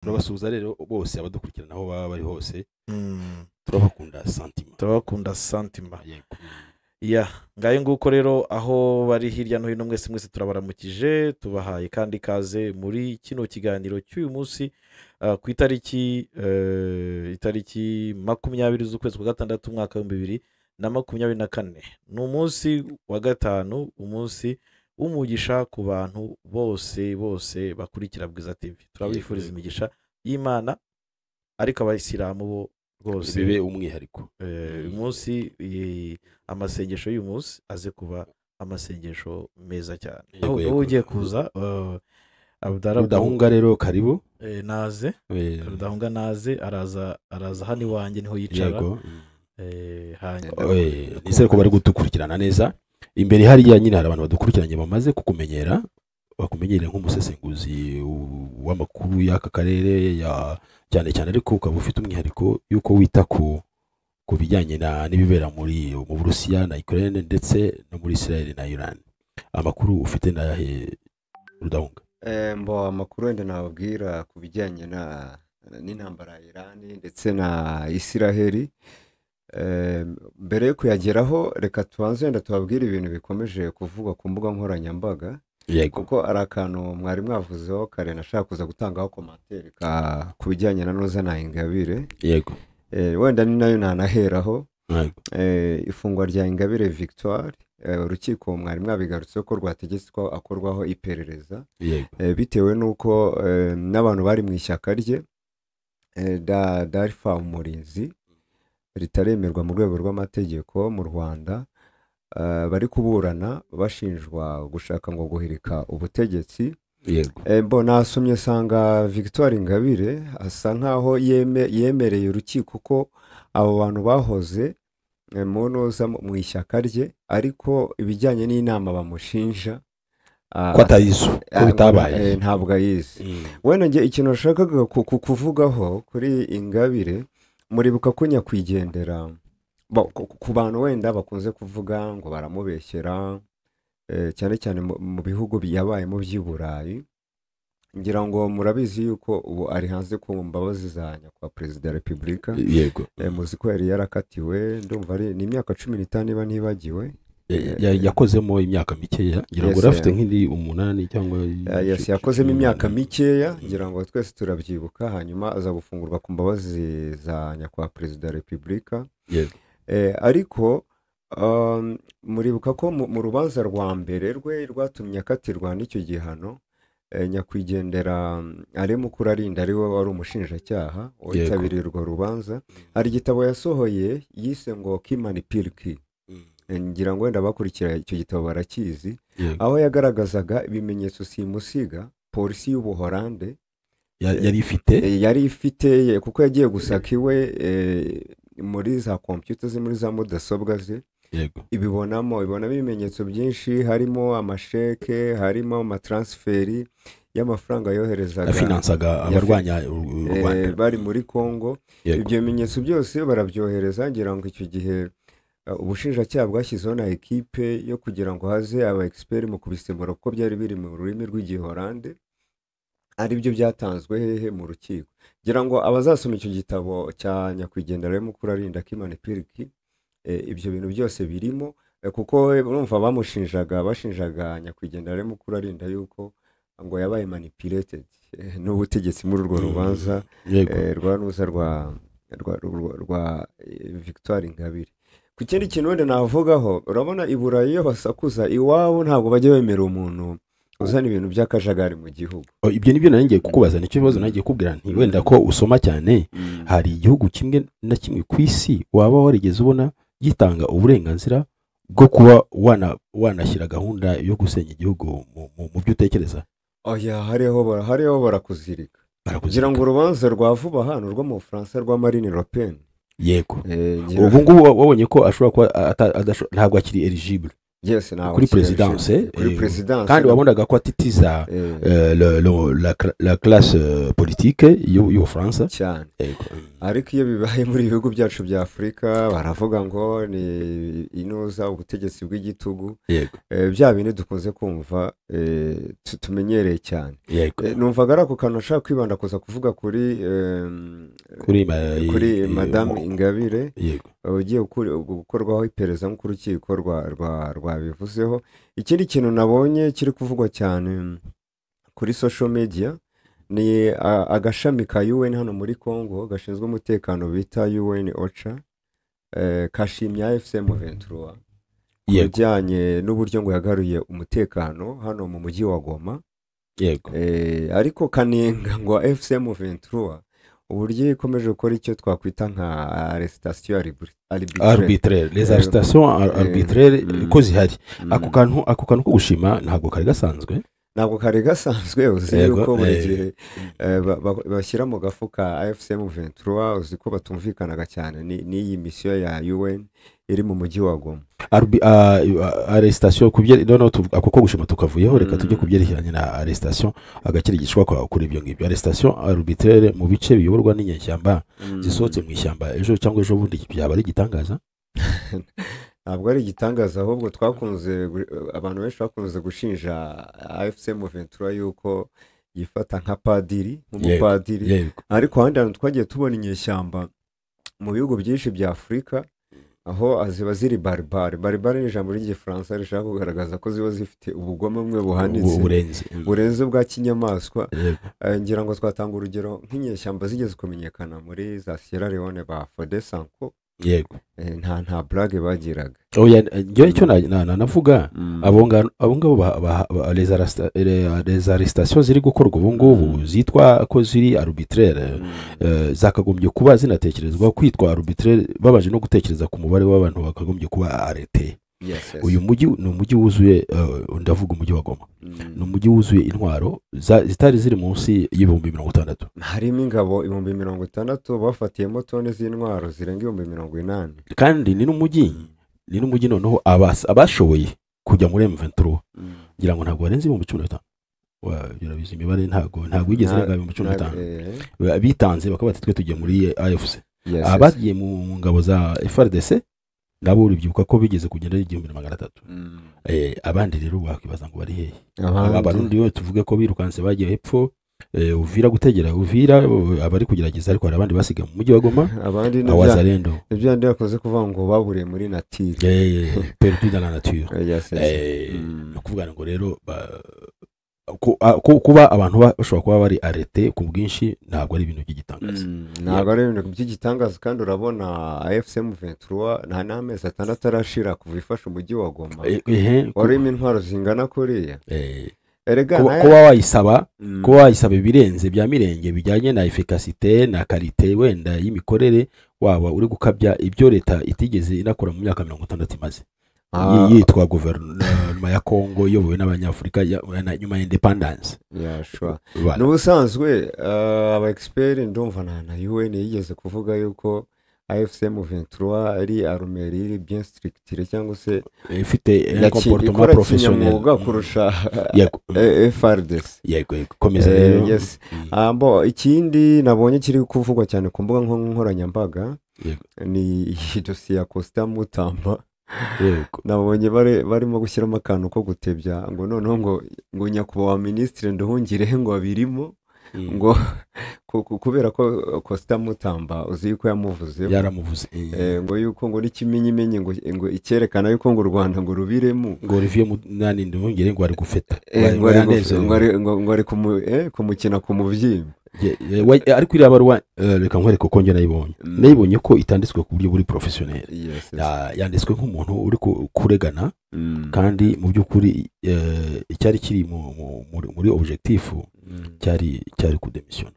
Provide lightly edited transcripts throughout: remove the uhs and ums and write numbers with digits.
turabasuhuza rero bose abadukurikirana aho baba bari hose turabakunda santima yego ya ngayo nguko rero aho bari hirya no hino mwese turabaramukije tubahaye kandi kaze muri kino kiganiro cy'uyu munsi ku itariki 20 z'ukwezi kwa gatandatu umwaka wa 2024 ni umunsi wa gatanu, umunsi umugisha ku bantu bose bakurikira Bwiza TV. Turabifuriza imigisha y'Imana, ariko abayisilamu bo rwose bibe umwihariko. Umunsi amasengesho y'uyu munsi aze kuba amasengesho meza cyane. Aho ugiye kuza Rudahunga rero karibu naze Rudahunga naze araza hano iwanjye niho yicara. Nizere ko bari gutukurikirana neza. Imbere hariya nyine hari abantu badukurikiranye bamaze kukumenyera, bakumenyere nk'umusesenguzi w'amakuru y'aka karere cyane ariko ukaba ufite umwihariko yuko wita ku bijyanye n'ibibera mu Burusiya na Ukraine ndetse no muri Israel na Iran. Amakuru ufite ndayahe Rudahunga? Mbo amakuru wenda nababwira ku bijyanye n'intambara ya Iran ndetse na Israel. Mbere yo kuyageraho reka tubanze wenda tubabwire ibintu bikomeje kuvugwa ku mbuga nkoranyambaga, kuko ari akantu mwari mwavuzeho kare nashaka kuza gutangaho komantere ku bijyanye na Noza na Ingabire. Yego. Wenda ni nayo nanaheraho. Ifungwa rya Ingabire Victoire, urukiko mwari mwabigarutse ko rwategetse ko akorwaho iperereza bitewe nuko n'abantu bari mu ishyaka rye Darifa Umurinzi ritaremerwa mu rwego rw'amategeko mu Rwanda, bari kuburana bashinjwa gushaka ngo guhirika ubutegetsi. Yego. Nasomye sanga Victoire Ingabire asa nkaho yemereye urukiko ko abo bantu bahoze mu Noza mu ishyaka rye, ariko ibijyanye n'inama bamushinja ko atayizo, ko bitabaye ntabwo ayizi. Wenda nge ikintu nashakaga kuvugaho kuri Ingabire, muribuka ko nyakwigendera ku bantu wenda bakunze kuvuga ngo baramubeshyera, cyane mu bihugu yabayemo by'Iburayi. Ngira ngo murabizi yuko ubu ari hanze ku mbabazi za nyakubahwa Perezida wa Repubulika. Yego. Muzi ko yari yarakatiwe, ndumva ari n'imyaka 15 niba ntibagiwe. Yakozemo imyaka mikeya, ngira ngo rafite nk'indi 8 cyangwa yakozemo imyaka mikeya, ngira ngo twese turabyibuka. Hanyuma aza gufungurwa ku mbabazi za nyakubahwa Perezida wa Repubulika. Yego. Ariko muribuka ko mu rubanza rwa mbere rwe rwatumye akatirwa n'icyo gihano, nyakwigendera Mukuru Arinda ari we wari umushinjacyaha witabiriye urwo rubanza. Hari igitabo yasohoye yise ngo Kimani Pilki, ngira ngo wenda bakurikira icyo gitabo barakizi, aho yagaragazaga ibimenyetso simusiga polisi y'Ubuholande yari ifite kuko yagiye gusaka iwe muri za computer ze, muri za mudasobwa ze. Yego. ibonamo ibimenyetso byinshi, harimo amasheke, harimo amatransferi y'amafaranga yoherezaga finansaga abarwanya u Rwanda bari muri Kongo. Ibyo bimenyetso byose barabyohereza. Ngira ngo icyo gihe ubushinjacyaha bwashyizeho na ekipe yo kugira ngo haze aba expert mu kubisemura, kuko byari biri mu rurimi rw'Igiholande, ari byo byatanzwe hehe mu rukiko. Ngira ngo abazasoma icyo gitabo cya nyakwigendera Mukuru Arinda Kimani Pilki, ibyo bintu byose birimo, kuko urumva bashinjaga nyakwigendera Mukuru Arinda yuko ngo yabaye manipulated n'ubutegetsi muri urwo rubanza rwa Noza rwa Victoire Ingabire. Ku kindi kintu wenda navugaho, urabona i Burayi iyo basakuza, iwabo ntabwo bajya bemera umuntu uzana ibintu by'akajagari mu gihugu. Ibyo nibyo nanjye kukubaza, nicyo bibazo nanjye kubwira nti wenda ko usoma cyane, hari igihugu kimwe na kimwe ku isi waba warigeze ubona gitanga uburenganzira bwo kuba wanashyira gahunda yo gusenya igihugu mu byo utekereza? hariho barakuzirika. Kugira ngo urubanza rwa vuba hano rwo mu Bufaransa rwa Marine Le Pen. Yego. Ubu ngubu wabonye ko ashobora kuba ntabwo akiri eligible kuri presidence, kandi wabonaga ko atitiza la classe politique y'Ubufaransa cyane. ariko iyo bibaye muri ibihugu byacu bya Afurika baravuga ngo ni inoza ubutegetsi bw'igitugu, bya bindi dukunze kumva tumenyereye cyane. Numvaga ari ako kantu nashaka kwibanda kuza kuvuga kuri Madame Ingabire ugiye gukorwaho iperereza nk'uko urukiko rwabivuzeho. Ikindi kintu nabonye kiri kuvugwa cyane kuri social media ni agashami ka UN hano muri Congo gashinzwe umutekano bita UN OCHA kashimye AFC M23 bijyanye n'uburyo ngo yagaruye umutekano hano mu mujyi wa Goma. Ariko kanenga ngo AFC M23 uburyo ikomeje gukora icyo twakwita nka arrestation arbitraire, les arrestations arbitraires ko zihari. Ako kantu ko gushima ntabwo kari gasanzwe, uzi yuko buri gihe bashyira mu gafuka AFC M23 uzi ko batumvikanaga cyane n'iyi misiyo ya UN iri mu mujyi wa Goma. Arrestation ako ko gushima tukavuyeho, reka tujye kubyerekeranye na arrestation agakirigishwa kuri ibyo ngibyo. Arrestation arbitraire mu bice biyoborwa n'inyeshyamba zisohotse mu ishyamba ejo cyangwa ejo bundi byaba ari igitangaza. Ntabwo ari igitangaza, ahubwo abantu benshi bakunze gushinja AFC M23 yuko yifata nka padiri, nk'umupadiri. Ariko ahandi hantu twagiye tubona inyeshyamba mu bihugu byinshi bya Afurika aho ziba ziri barbare ni ijambo ry'igifaransa rishaka kugaragaza ko ziba zifite ubugome bumwe burenze bwa kinyamaswa. Ngira ngo twatanga urugero nk'inyeshyamba zigeze kumenyekana muri za Sierra Leone ba Fode Sanko. Nta blague bagiraga. Njye icyo navuga abo ngabo les arrestations ziri gukorwa ubu ngubu zitwa ko ziri arbitraire, zakagombye kuba zinatekerezwa kwitwa arbitraire babaje no gutekereza ku mubare w'abantu bakagombye kuba arrêté. Uyu mujyi ni umujyi wuzuye, ndavuga umujyi wa Goma, ni umujyi wuzuye intwaro zitari ziri munsi y'ibihumbi 60. Harimo ingabo 60 bafatiyemo tone z'intwaro zirenga 80. Kandi ni n'umujyi noneho abashoboye kujya muri M23 ngira ngo ntabwo barenze 15. Birabizi imibare ntabwo yigeze renga 15 bitanze bakaba twe tujye muri AFC. Abagiye mu ngabo za FARDC nabo uribyibuka ko bigeze kugenda 1300. Abandi rero bakwibaza ngo bari hehe. Abarundi yo tuvuge ko birukanse bagiye hepfo Uvira gutegera Uvira abari kugerageza, ariko hari abandi basiga mu mujyi wa Goma. Abandi Awazalendo ibyo ndi yakoze kuvuga ngo baburiye muri nature, perdu dans la nature. No kuvuga ngo rero kuba abantu bashobora kuba bari arrêté ku bwinshi ntabwo ari ibintu by'igitangaza. Ntabwo ari ibintu by'igitangaza, kandi urabona AFC M23 nta n'amezi 6 arashira kuva ifasha umujyi wa Goma. Warimo intwaro zingana kuriya. Kuba wayisaba ibirenze bya mirenge bijyanye na efficacité na qualité wenda y'imikorere waba uri gukabya ibyo leta itigeze inakora mu myaka 60 imaze. Yitwa guverinoma ya Congo iyobowe n'abanyafurika nyuma ya independence. N'ubusanzwe aba expert ndumva na UN yigeze kuvuga yuko AFC M23 ari armée bien structurée cyangwa se ifite un comportement professionnel kurusha FARDC. Komeza rero. Ikindi nabonye kiri kuvugwa cyane ku mbuga nkoranyambaga ni dosiye ya Costa Mutamba. Nabonye barimo gushyiramo akantu ko gutebya ngo noneho ngo nyakubahwa ministre Nduhungirehe ngo abirimo ngo kubera ko Costa Mutamba uzi yuko yaramuvuze ngo yuko ngo n'ikimenyimenye ngo icyerekana yuko ngo u Rwanda ngo rubiremo ngo Olivier Munani Nduhungire ngo ari gufeta ngo ari kumukina ku mubyimba. Ariko iriya baruwa reka nkwereke ko njye nayibonye ko itanditswe ku buryo buri professionnel. Yanditswe nk'umuntu uri kuregana, kandi mu by'ukuri icyari kiri muri objectif cyari kudemission.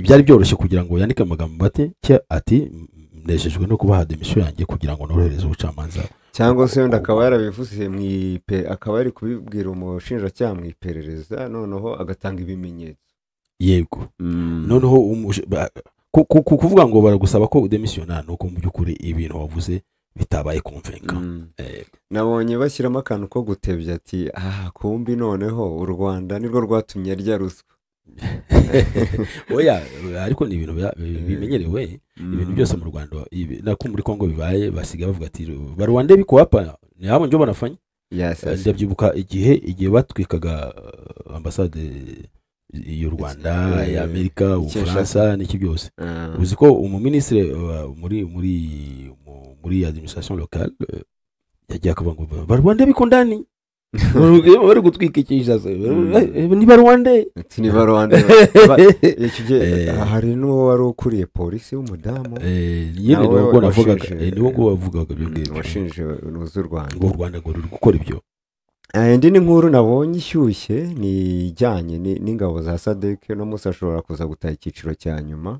Byari byoroshye kugira ngo yandike amagambo bate ati ndeshejwe no kubaha demission yanjye kugira ngo norohereze ubucamanza, cyangwa se wenda akaba yarabivuze akaba ari kubibwira umushinjacyaha mu iperereza noneho agatanga ibimenyetso. Noneho kuvuga ngo baragusaba ko udemisiona nuko mu by'ukuri ibintu wavuze bitabaye kumvenka. Nabonye bashyiramo akantu ko gutebya ati kumbi noneho u Rwanda nirwo rwatumye rya ruswa. oya ariko ni ibintu bimenyerewe ibintu byose mu Rwanda nako muri Kongo bibaye basiga bavuga ati Barwande biko hapa ni habo njo banafanya. Ndabyibuka igihe batwikaga ambasade y'u Rwanda ya Amerika uFransa n'iki byose uzi ko umuministre muri administration locale yagiye akavuga Barwande biko ndani bari gutwika ikishaza ni Barwande hari n'uwo wari ukuriye polisi w'umudamu nyine niwo navugaga niwo ngo wavugaga byongeye washinje n'uzu Rwanda ngo Rwanda ngo ruri gukora ibyo. Indi ni nkuru nabonye ishyushye ni ijyanye n'ingabo za SADC no musa ashobora kuza gutaha icyiciro cya nyuma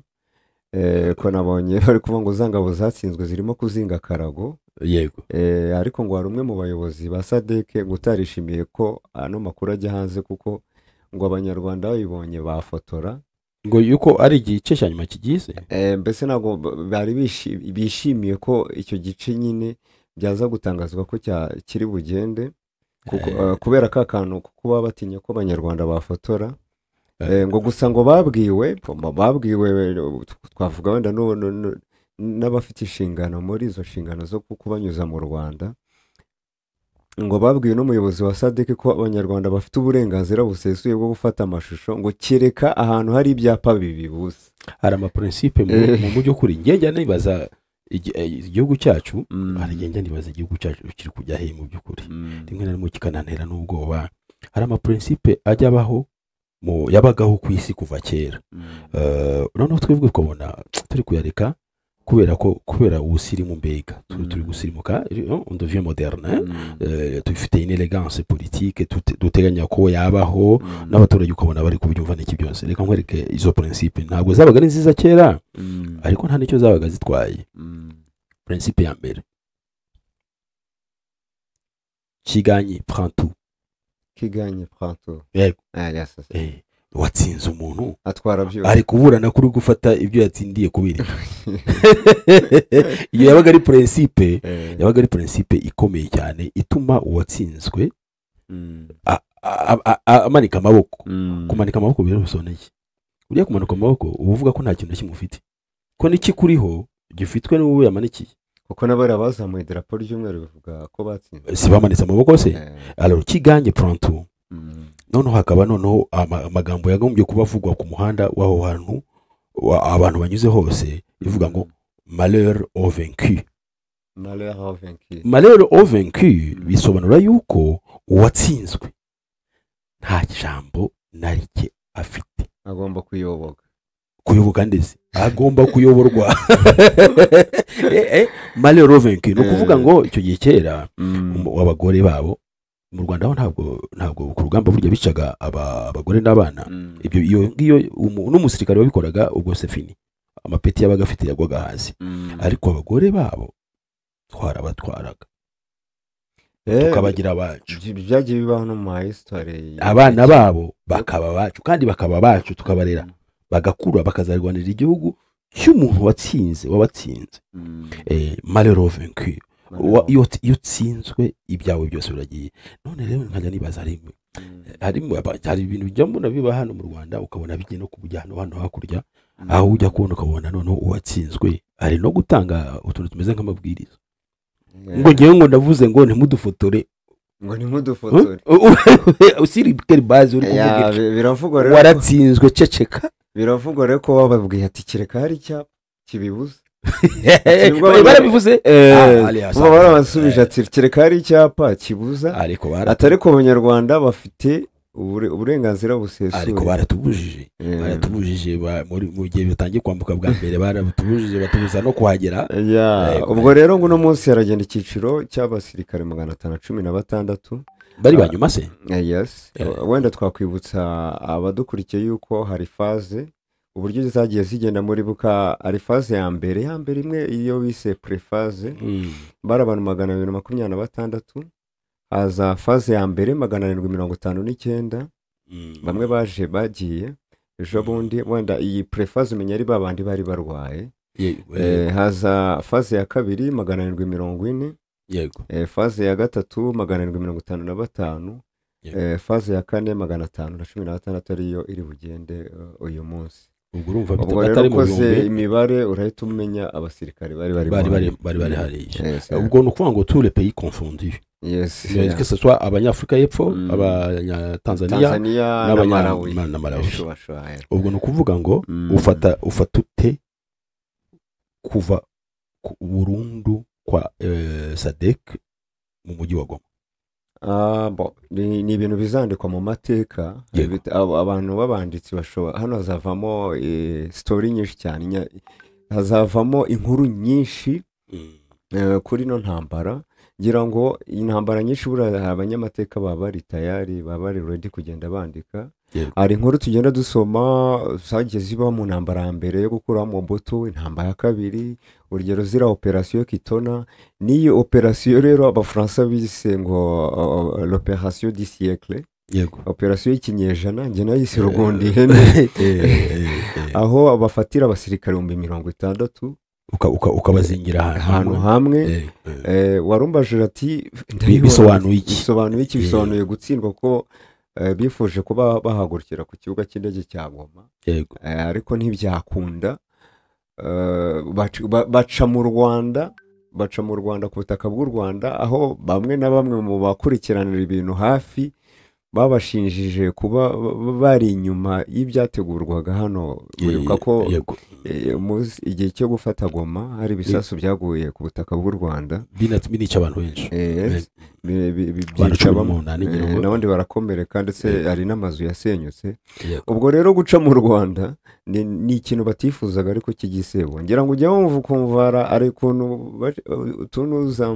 ko nabonye bari kuvuga ngo za ngabo zatsinzwe zirimo kuzinga Karago yego ariko ngo hari umwe mu bayobozi ba SADC gutarishimiye ko ano makuru ajya hanze kuko ngo abanyarwanda babibonye bafotora ngo yuko ari igice cya nyuma kigize mbese ntabwo bari bishimiye ko icyo gice nyine byaza gutangazwa ko kiri bugende kubera ka kantu kuba batinya ko abanyarwanda bafotora ngo gusa ngo babwiwe twavuga wenda n'abafite inshingano muri izo nshingano zo kubanyuza mu Rwanda ngo babwiwe n'umuyobozi wa SADC ko abanyarwanda bafite uburenganzira busesuye bwo gufata amashusho ngo kereka ahantu hari ibyapa bibibuza. Hari amaprincipe mu buryo kuri ngenge nibaza igihugu cyacu arigenge nibaza igihugu cyacu kiri kujya he mu byukuri rimwe na rimwe kikanantera n'ubwoba. Hari amaprincipe ajya abaho yabagaho ku isi kuva kera noneho twebwe kubona turi kuyareka kubera ubusirimu mbega turi gusirimuka on devient moderne dufite une élégance politique duteganya ko yabaho n'abaturage ukabona bari kubyumva n'iki byose. Reka nkwereke izo principe ntabwo zabaga ari nziza kera ariko nta nicyo zabaga zitwaye. Principe ya mbere kiganye prend tout yego watsinze umuntu atwara byose ari kuburana kuri gufata ibyo yatsindiye kubiri. Iyo yabaga ari principe ikomeye cyane ituma uwatsinzwe amanika amaboko. Kumanika amaboko biro bisoneye uriya kumanika amaboko uvuga ko nta kintu kimufite ko niki kuriho gifitwe n'uwo yamanikiye kuko nabari abazamuye idarapo ry'umweru bivuga ko batsinze si bamanitse amaboko se. Alors kiganye pronto noneho hakaba noneho amagambo yagombye kubavugwa ku muhanda w'aho hantu abantu banyuze hose ivuga ngo malheur au vaincu. Malheur au vaincu bisobanura yuko uwatsinzwe nta jambo narike afite agomba kuyoboka ndetse agomba kuyoborwa. Malheur au vaincu no kuvuga ngo icyo gihe kera abagore babo mu Rwanda ntabwo ku rugamba burya bicaga abagore n'abana ibyo iyo n'umusirikare wabikoraga ubwo sefini amapeti yabaga afite yagwaga hasi ariko abagore babo twarabatwaraga tukabagira abacu byagiye bibaho no mu history abana babo bakaba bacu kandi bakaba bacu tukabarera bagakura bakazarwanira igihugu cy'umuntu wabatsinze. Malheur au vaincu iyo utsinzwe ibyawe byose biragiye. None rero nkajya nibaza hari ibintu bijya mbona biba hano mu Rwanda ukabona bigiye no kubujya hano hakurya aho ujya kubona ukabona noneho uwatsinzwe ari no gutanga utuntu tumeze nk'amabwiriza ngo ngewe ngo ndavuze ngo ntimudufotore usiri bikeri bazi uri kuvuga biravugwa rero waratsinzwe ceceka biravugwa rero ko bababwiye ati kereka hari icyapa kibibuza barabivuze barabasubije ati kereka hari icyapa kibuza atari ko abanyarwanda bafite uburenganzira busesuye ariko baratubujije mu gihe bitangiye kwambuka bwa mbere baratubujije batubuza no kuhagera. Ubwo rero ngo uno munsi haragenda icyiciro cy'abasirikare 516 bari banyuma se. Yes wenda twakwibutsa abadukurikiye yuko hari faze uburyo zagiye zigenda muri buka ari faze ya mbere imwe iyo bise prefaze bari abantu 226 haza faze ya mbere 759 bamwe bagiye ejo bundi wenda iyi prefaze umenya ari babandi bari barwaye haza faze ya kabiri 740 yego faze ya gatatu 755 faze ya 4,516 ariyo iri bugende uyu munsi. ubwo urumva ubwo rero ukoze imibare urahita umenya abasirikare bari hariya. ubwo ni ukuvuga ngo tous les pays confondus, que ce soit abanyafurika y'epfo, abanyatanzania na Malawi. ubwo ni ukuvuga ngo ufata ute kuva burundu kwa SADC mu mujyi wa Goma? ni ibintu bizandikwa mu mateka, abantu babanditsi bashobora, hano hazavamo story nyinshi cyane, hazavamo inkuru nyinshi kuri no ntambara. ngira ngo intambara nyinshi buriya abanyamateka baba bari tayari, baba bari ready kugenda bandika. hari inkuru tugenda dusoma zagiye ziba mu ntambara ya mbere yo gukuraho Mobutu, intambara ya kabiri, urugero zira operasiyo Kitona. n'iyo operasiyo rero abafaransa bise ngo l'opération du siècle, operasiyo y'ikinyejana, njye nayise rugundi ihene, aho bafatira abasirikare 60,000 ukabazingira ahantu hamwe. warumbaje ati bisobanuye iki? bisobanuye gutsindwa ko bifuje kuba bahagurukira ku kibuga cy'indege cya Goma, ariko ntibyakunda. baca mu Rwanda, ku butaka bw'u Rwanda, aho bamwe na bamwe mu bakurikiranira ibintu hafi babashinjije kuba bari inyuma y'ibyategurwaga hano. wibuka ko igihe cyo gufata Goma hari ibisasu byaguye ku butaka bw'u Rwanda, binica abantu benshi, byica n'abandi barakomereka, ndetse hari n'amazu yasenyutse. ubwo rero guca mu Rwanda ni ikintu batifuzaga, ariko cy'igisebo. ngira ngo ujya wumva ukumva ari ukuntu tunuza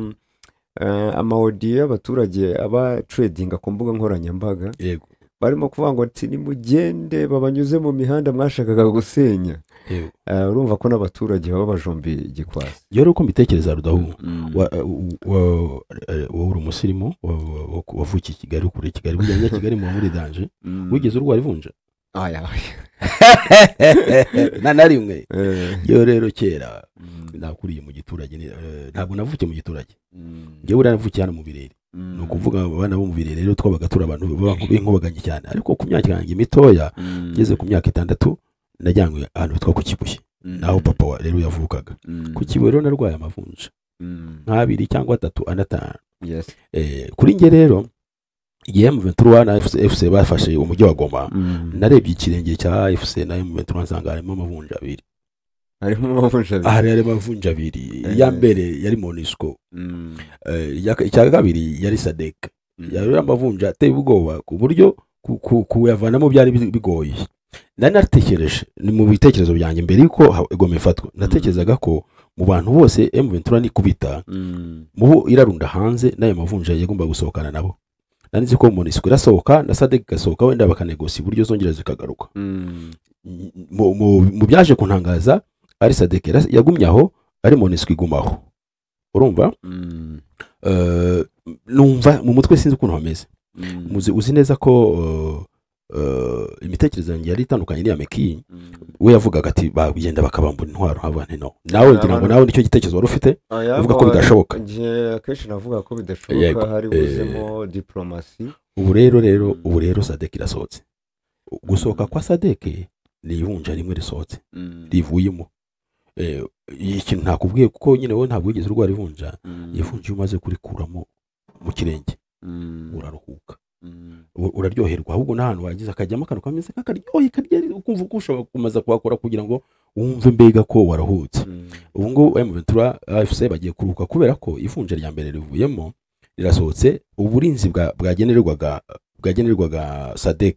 amawodiyo y'abaturage aba trading ku mbuga nkoranyambaga, barimo kuvuga ngo ati nimugende babanyuze mu mihanda mwashakaga gusenya. urumva ko n'abaturage baba bajombi igikwasi. rero uko mbitekereza Rudahu, wowe uri umusirimu wavukiye i Kigali, ukuriye Kigali, bujyanye Kigali muri danje, wigeze urwara ivunja? na rimwe. yo rero kera nakuriye mu giturage, ntabwo navukiye mu giturage, ngewe navukiye hano mu Birere. ni ukuvuga abana bo mu Birere rero twabaga turi abantu b'inkubaganye cyane, ariko ku myaka yanjye mitoya, ngeze ku myaka 6 najyanywe ahantu hitwa ku Kibuye, naho papa rero yavukaga. ku Kibuye rero narwaye amavunja nk'abiri cyangwa 3 anatanu. kuri nge rero igihe M23 na FC bafashe umujyi wa Goma, narebye ikirenge cya FC na M23 nsanga harimo amavunja abiri. harimo amavunja abiri. ya mbere yari MONUSCO, icya kabiri yari SADC. yari amavunja ateye ubwoba ku buryo kuyavanamo byari bigoye. nanatekereje, ni mu bitekerezo byanjye mbere yuko Goma ifatwa, natekerezaga ko mu bantu bose M23 nikubita mu irarunda hanze, n'ayo mavunja yagomba gusohokana nabo. nanize ko MONUSCO irasohoka na SADC gasohoka, wenda bakanegosi uburyo zongera zikagaruka. mu byaje kuntangaza ari SADC yagumye aho, ari MONUSCO igumaho. urumva numva mu mutwe sinzi ukuntu hameze. uzi neza ko imitekerereze yanjye yari itandukanye n'iya Meki. we yavugaga ati bagenda bakabambura intwaro, abantu no. nawe ngira ngo nawe nicyo gitekerezo wari ufite, uvuga ko bidashoboka. akenshi navuga ko bidashoboka, hari buzemo diplomasi. ubu rero SADC irasohotse. gusohoka kwa SADC ni ivunja rimwe risohotse rivuyemo. ikintu ntakubwiye kuko nyine wowe ntabwo wigeze urwara ivunja. ivunja umaze kurikuramo mu kirenge uraruhuka, uraryoherwa, ahubwo n'ahantu wagize akajyamo akantu kameze nk'akaryohe karya, ukumva ko ushobora kumaza kuhakora kugira ngo wumve mbega ko waruhutse. ubu ngubu M23 AFC bagiye kuruhuka kubera ko ivunja rya mbere rivuyemo rirasohotse. uburinzi bwagenerwaga SADC,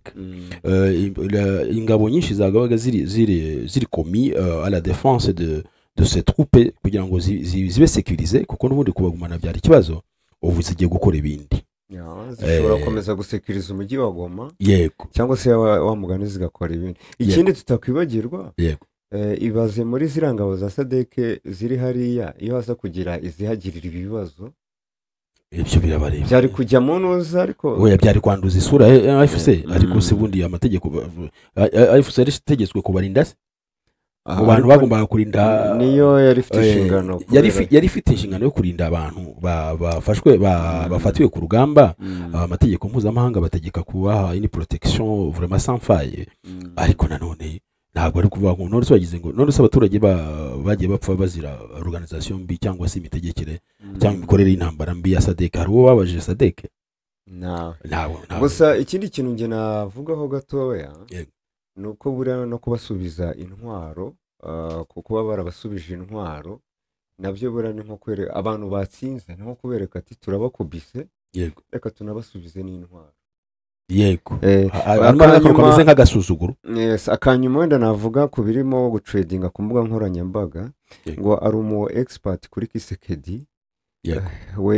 ingabo nyinshi zagabaga ziri komi à la défense de ces troupes kugira ngo zibe sécurisé, kuko n'ubundi kubagumana byari ikibazo. ubu zigiye gukora ibindi, zishobora gukomeza gusekuriza umujyi wa Goma, cyangwa se wa mugani zigakora ibindi. ikindi tutakwibagirwa, ibaze muri zirangabo za SADC ziri hariya, iyo haza kugira izihagirira ibibazo, ibyo birabareba, byari kujya mu ntuza, ariko oya byari kwanduza isura AFC. ariko se bundi amategeko AFC yari itegetswe kubarinda se? mu bantu bagombaga kurinda niyo yari ifite inshingano yari ifite inshingano yo kurinda abantu bafashwe bafatiwe ku rugamba. Amategeko mpuzamahanga bategeka kubaha ini protection vraiment sans faille, ariko nanone ntabwo ari kuvuga ngo none wagize ngo none abaturage bagiye bapfa bazira organisation mbi cyangwa se imitegekere cyangwa imikorere y'intambara mbi ya SADC. Hari uwo babaje SADC? ntabwo. Gusa ikindi kintu nge navugaho gatoya nuko buriya no kubasubiza intwaro, kuko baba barabasubije intwaro nabyo buriya ni nko kwereka abantu batsinze, ni nko kubereka ati turabakubise, reka tunabasubize n'intwaro. Yego, akameze nk'agasuzuguro. Yes, akanyuma wenda navuga ku birimo gutradinga ku mbuga nkoranyambaga, ngo ari umu expert kuri Kisekedi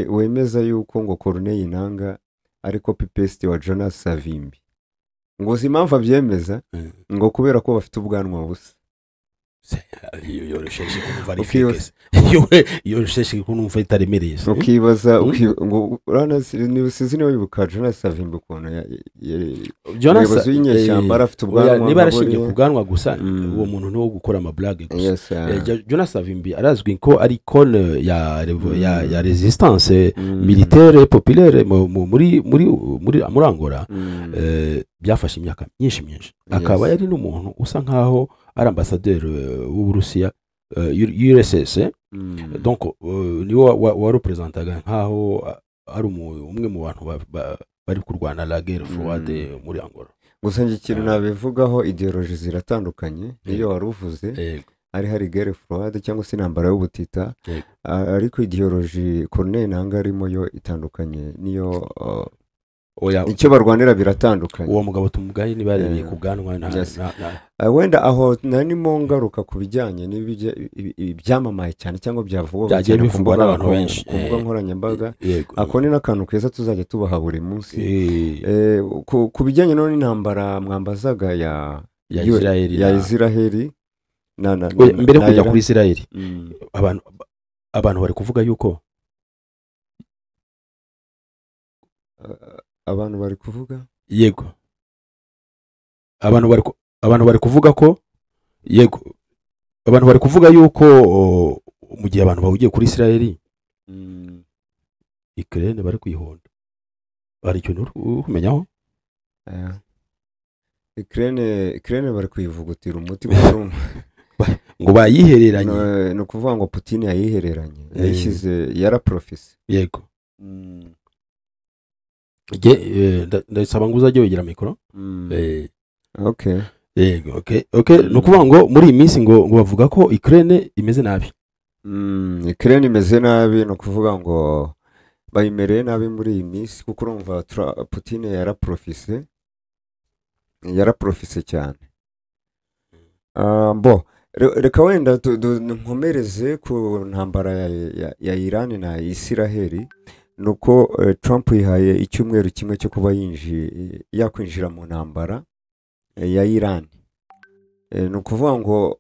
wemeza yuko ngo Corneille Nangaa ari copy paste wa Jonas Savimbi. Ngo uzi impamvu abyemeza? Ngo kubera ko bafite ubwanwa busa. Iyo recherche kumva efficace. Iyo recherche kumva itaremereye. Ukibaza ngo urana sizi niwe bibuka Jonas Savimbi ukuntu Jonas y'inyeshyamba afite ubwanwa. Niba arashingiye ku bwanwa gusa, uwo muntu no gukora ama blague gusa. Jonas Savimbi arazwi ko ari icône ya resistance militaire populaire muri Angola. Byafashe imyaka myinshi. Akaba yari n'umuntu usa nkaho ari ambassadeur w'Uburusiya URSS. Donc niwe wa representaga nkaho ari umwe mu bantu bari kurwana la guerre froide muri Angola. Gusa ngi kintu nabivugaho ideologie ziratandukanye niyo waruvuze. Hari guerre froide cyangwa se intambara y'ubutita, ariko ideologie Corneille Nangaa arimo yo itandukanye niyo icyo barwanira biratandukanye. Uwo mugabo tumugaye niba yarebeye ku bwanwa wenda aho narimo ngaruka ku bijyanye n'ibyamamaye cyane cyangwa byavugwa byagiye bivugwa n'abantu benshi ku mbuga nkoranyambaga. Ako ni n'akantu keza tuzajya tubaha buri munsi ku bijyanye n'intambara mwambazaga ya Israel. Mbere kujya kuri Israel, abantu bari kuvuga yuko abantu bari kuvuga yego, abantu bari kuvuga ko yego, abantu bari kuvuga yuko mu gihe abantu bahugiye kuri Israel, Ukraine bari kwihonda. Bari cyo kumenyaho Ukraine bari kwivugutira umuti ngo bayihereranye. No kuvuga ngo Putin yayihereranye, yashyize yaraprofesi. Yego, ndasaba ngo uzajye wegera mikoro. Okay. No kuvuga ngo muri iyi minsi ngo bavuga ko Ukraine imeze nabi. Ukraine imeze nabi, no kuvuga ngo bayimereye nabi muri iyi minsi, kuko urumva Putin yaraprofise cyane. Reka wenda nkomereze ku ntambara ya Iran na Israel. Nuko Trump yihaye icyumweru kimwe cyo kuba yakwinjira mu ntambara ya Iran. Ni ukuvuga ngo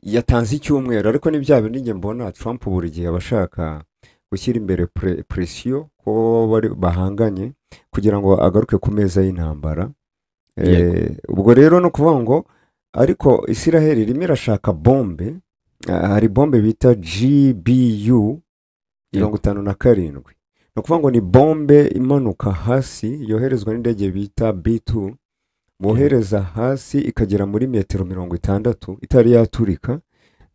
yatanze icyumweru, ariko ni bya bindi nge mbona Trump buri gihe abashaka gushyira imbere presiyo ko bahanganye kugira ngo agaruke ku meza y'intambara. Ubwo rero no kuvuga ngo ariko Israel irimo irashaka bombe. Hari bombe bita GBU 57. No kuvuga ngo ni bombe imanuka hasi, yoherezwa n'indege bita B2, bohereza hasi ikagera muri metero 60 itari yaturika,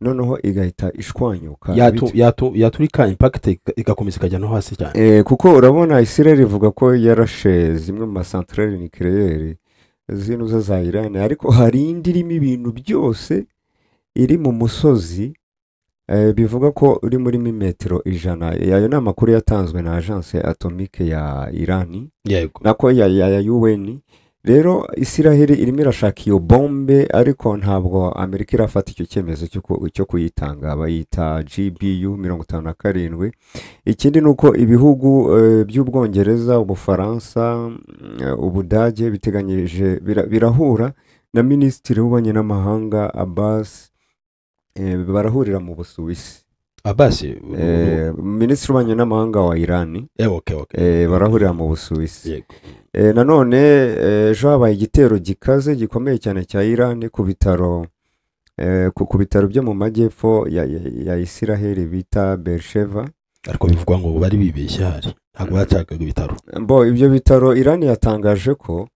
noneho igahita ishwanyuka. Yaturika impact igakomeza ikajya no hasi cyane. Kuko urabona Israel ivuga ko yarashe zimwe mu centrale nucléaire zinuza za Iran, ariko hari indi irimo ibintu byose iri mu musozi. Bivuga ko uri muri metero 100. Yayo ni amakuru yatanzwe na agence atomique ya Iran. Yego, nako ya UN. Rero Israel irimo irashaka iyo bombe, ariko ntabwo Amerika irafata icyo cyemezo cyo kuyitanga. Bayita GBU 57. Ikindi nuko ibihugu by'Ubwongereza, Ubufaransa, Ubudage biteganyije birahura na Minisitiri w'Ububanyi n'Amahanga Abbas. Barahurira mu Busuwisi. Abbas Minisitiri w'Ububanyi n'Amahanga wa Iran. Barahurira mu Busuwisi. Nanone ejo habaye igitero gikaze gikomeye cyane cya Iran ku bitaro ku bitaro byo mu majyepfo ya Isiraheli bita Beersheba. ariko bivugwa ngo bari bibeshye hari ntabwo bacagaga ibitaro. Ibyo bitaro Iran yatangaje ko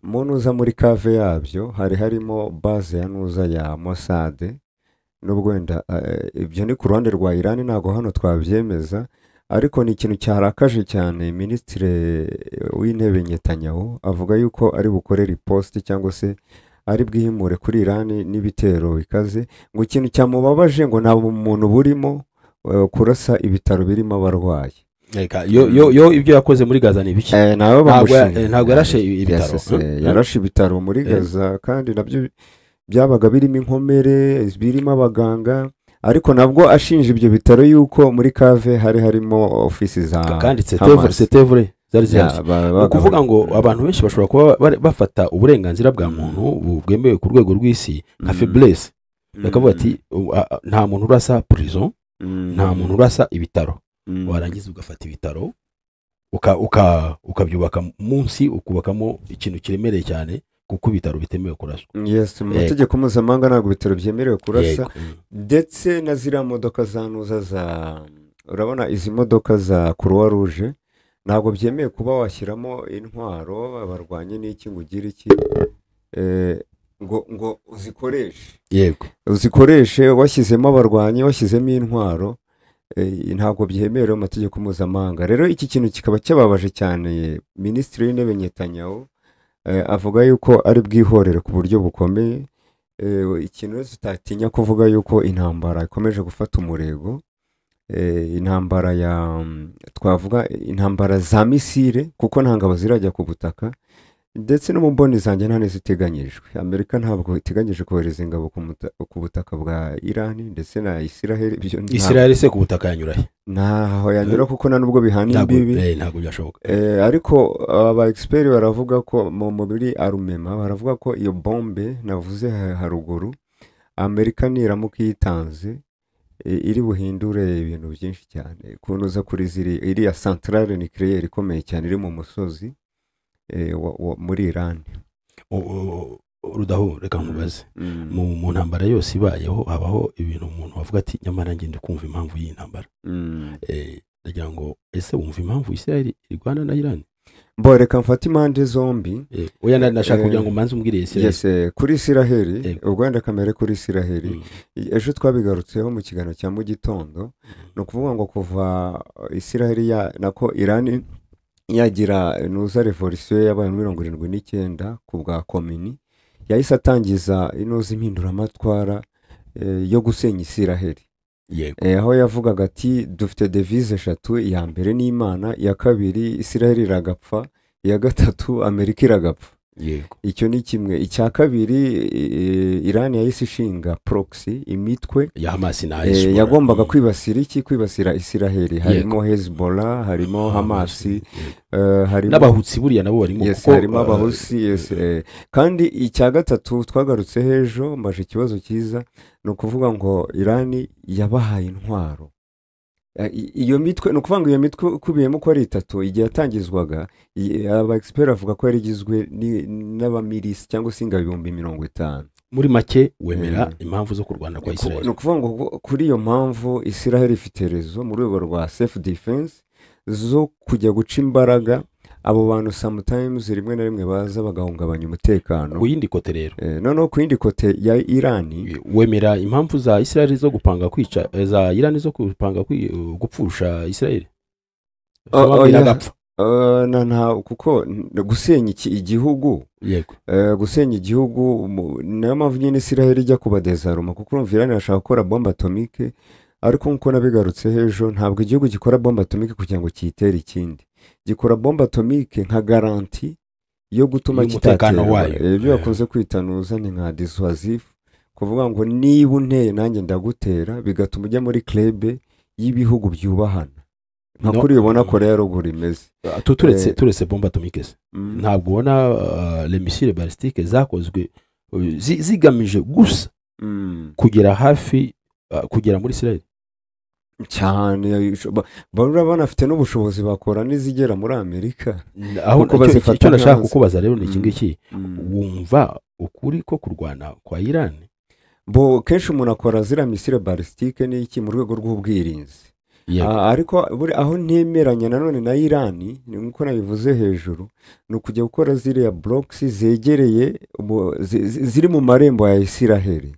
mu nuza muri kave yabyo harimo base ya nuza ya Mossad, nubwo wenda ibyo ni ku ruhande rwa Iran ntabwo hano twabyemeza, ariko ni ikintu cyarakaje cyane minisitiri w'intebe Netanyahu avuga yuko ari bukore riposte cyangwa se ari bwihimure kuri Iran n'ibitero bikaze, ngo ikintu cyamubabaje ngo nta muntu burimo kurasa ibitaro birimo abarwayi. yo ibyo yakoze muri Gaza ni biki? Ntabwo yarashe ibitaro. Yarashe ibitaro muri Gaza kandi nabyo byabaga birimo inkomere, birimo abaganga, ariko nabwo ashinja ibyo bitaro yuko muri kave harimo ofisi za kandi c'est vrai zari zihari. Ukuvuga ngo abantu benshi bashobora kuba bafata uburenganzira bwa muntu bwemewe ku rwego rw'isi nka faiblesse, bakavuga ati nta muntu urasa prison, nta muntu urasa ibitaro, warangiza ugafata ibitaro ukabyubaka munsi, ukubakamo ikintu kiremereye cyane kuko ibitaro bitemewe kuraswa. Yes, mu mategeko mpuzamahanga ntabwo ibitaro byemerewe kurasa, ndetse na ziriya modoka za nuza urabona izi modoka za Croix Rouge ntabwo byemewe kuba washyiramo intwaro abarwanye n'iki ngo ugire iki ngo uzikoreshe washyizemo abarwanyi, washyizemo intwaro, ntabwo byemerewe mu mategeko mpuzamahanga. Rero iki kintu kikaba cyababaje cyane minisitiri w'intebe Netanyahu, avuga yuko ari bwihorere ku buryo bukomeye, ikintu tutatinya kuvuga yuko intambara ikomeje gufata umurego, intambara twavuga intambara za misile, kuko nta ngabo zirajya ku butaka, ndetse no mu mboni zanjye nta n'iziteganyijwe. Amerika ntabwo iteganyije kohereza ingabo ku butaka bwa Iran ndetse na Isiraheli. Isiraheli se ku butaka yanyurahe? Ntaho yanyura kuko na nubwo bihana imbibi, ntabwo byashoboka. Ariko aba expert baravuga ko muri arumema baravuga ko iyo bombe navuze haruguru Amerika niramuka yitanze iri buhindure ibintu byinshi cyane, kunuza kuri iriya centrale nucléaire ikomeye cyane iri mu musozi muri Iran. Rudaho reka nkubaze, mu ntambara yose ibayeho habaho ibintu umuntu wavuga ati nyamara ngende kumva impamvu y'iyi ntambara. Ndagira ngo ese wumva impamvu Isiraheli irwana na Iran? Reka mfate impande zombi. Oya ndashaka kugira ngo manze umbwire Isiraheli. Yes, kuri Isiraheli ubwo wenda kamere kuri Isiraheli ejo twabigarutseho mu kiganiro cya mu gitondo, no kuvuga ngo kuva Isiraheli nako Iran yagira nuza revolution yabaye 79 ku bwa komini, yahise atangiza inoza impinduramatwara yo gusenya Isiraheli. Aho yavugaga ati dufite devise 3, iya mbere ni Imana, iya kabiri Isiraheli iragapfa, iya gatatu Amerika iragapfa. Icyo ni kimwe. Icya kabiri Iran yahise ishinga proxy, imitwe ya Hamas na Hezbollah yagombaga kwibasira Isiraheli, harimo Hezbollah, harimo Hamas, harimo n'abahutsi buriya nabo barimo, kuko harimo abahutsi. Kandi icya gatatu twagarutse hejo mbaje ikibazo cyiza, no kuvuga ngo Iran yabahaye intwaro. Iyo mitwe no kuvanga iyo mitwe kubiyemo ko ari 3 igihe yatangizwaga, aba expert avuga ko yari igizwe n'abamilisi cyangwa se ingabo 50,000. Muri make wemera impamvu zo kurwana kwa Isiraheli? No kuvanga ngo kuri iyo mpamvu Isiraheli ifite rezo mu rwego rwa self defense zo kujya guca imbaraga abo bantu sometimes rimwe na rimwe baza bagahungabanya umutekano. Ku yindi kote rero no ku yindi kote ya Iran, wemera impamvu za Isiraheli zo gupanga kwica, za Iran zo gupanga gupfusha Isiraheli? nta kuko gusenya igihugu, gusenya igihugu niyo mpamvu nyine Isiraheli ijya kubadezaruma, kuko urumva Iran irashaka gukora bombe atomike, ariko nkuko nabigarutse hejo ntabwo igihugu gikora bombe atomike kugira ngo kiyitere ikindi, gikora bombe atomike nka garanti yo gutuma kitatera. Ibyo bakunze kwitanuza ni nka dissuasive, kuvuga ngo niba unteye nanjye ndagutera, bigatuma ujya muri club y'ibihugu byubahana, nka kuri ubona Korea ya ruguru imeze. Turetse bombe atomike ntabwo ubona les missiles balistiques zakozwe zigamije gusa kugera hafi kugera muri Isiraheli cyane, baba banafite n'ubushobozi bakora n'izigera muri Amerika. Aho icyo nashaka kukubaza rero ni iki ngiki, wumva ukuri ko kurwana kwa Iran bo kenshi umuntu akora ziriya misile balisitike n'iki mu rwego rw'ubwirinzi. Ariko aho ntemeranya nanone na Irani nk'uko nabivuze hejuru ni ukujya gukora ziriya blocks zegereye ziri mu marembo ya Isiraheli.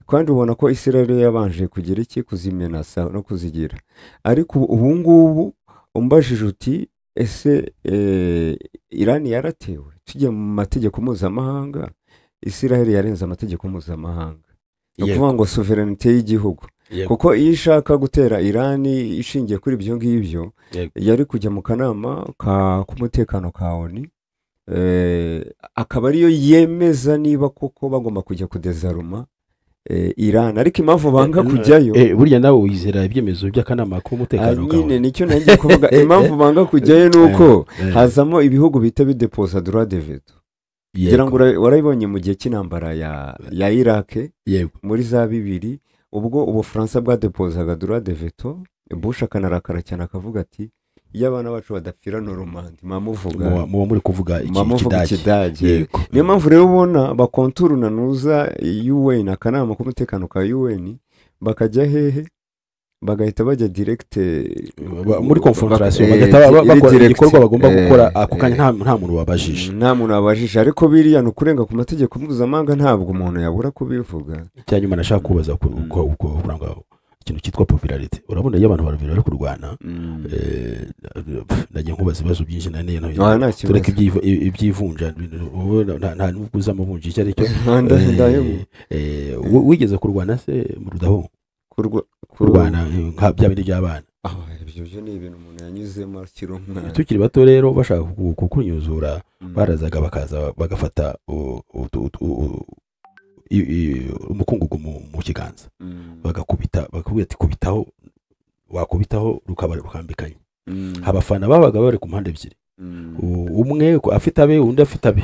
Kandi ubona ko Isiraheli yabanje kugira iki kuzimenasa no kuzigira. Ariko ubu ngubu umbajije uti ese Irani yaratewe tugiye mu mategeko mpuzamahanga. Isiraheli yarenze amategeko mpuzamahanga. Ni ukuvuga ngo sovereignty y'igihugu. Kuko iyo ishaka gutera Irani ishingiye kuri ibyo ngibyo yari kujya mu kanama k'umutekano ka ONU, akaba ariyo yemeza niba koko bagomba kujya kudezaruma Irani. Ariko impamvu banga kujyayo burya nawe wizera ibyemezo by'akanama k'umutekano ka ONU. Nyine nicyo nagiye kuvuga, impamvu banga kujyayo nuko hazamo ibihugu bita bideposa droit de veto. Ngira ngo warabibonye mu gihe cy'intambara ya Iraq muri za 2000 ubwo Ubufaransa bwadepozaga droit de veto, Bush akanarakara cyane akavuga ati iyo abana bacu badapfira Normandi mamuvuga muba muri kuvuga ikidage. Niyo mpamvu rero ubona bakonturuna nuza UN, akanama k'umutekano ka UN, bakajya hehe bagahita bajya direct muri confrontation, bagahita bakora igikorwa bagomba gukora ako kanya nta muntu wabajije. Ariko biriya no kurenga ku mategeko mpuzamahanga ntabwo umuntu yabura kubivuga. Cyanyuma nashaka kubaza uko kuranga ikintu cyitwa popularity. Urabona iyo abantu bari kurwana nagiye nkubaza ibibazo byinshi nane tureka ibyivunja nta n'ubuza amavunja icyo ari cyo. Wigeze kurwana se mu rudaho kurwana nka bya bindi by'abana? Ibyo ni ibintu umuntu yanyuzemo akiri umwana. Tukiri bato rero bashaka kukunyuzura barazaga bakaza bagafata umukungugu mu kiganza bagakubita, bakubwira ati kubitaho, wakubitaho rukambikanye. Abafana babaga bari ku mpande ebyiri, umwe afite abe undi afite abe.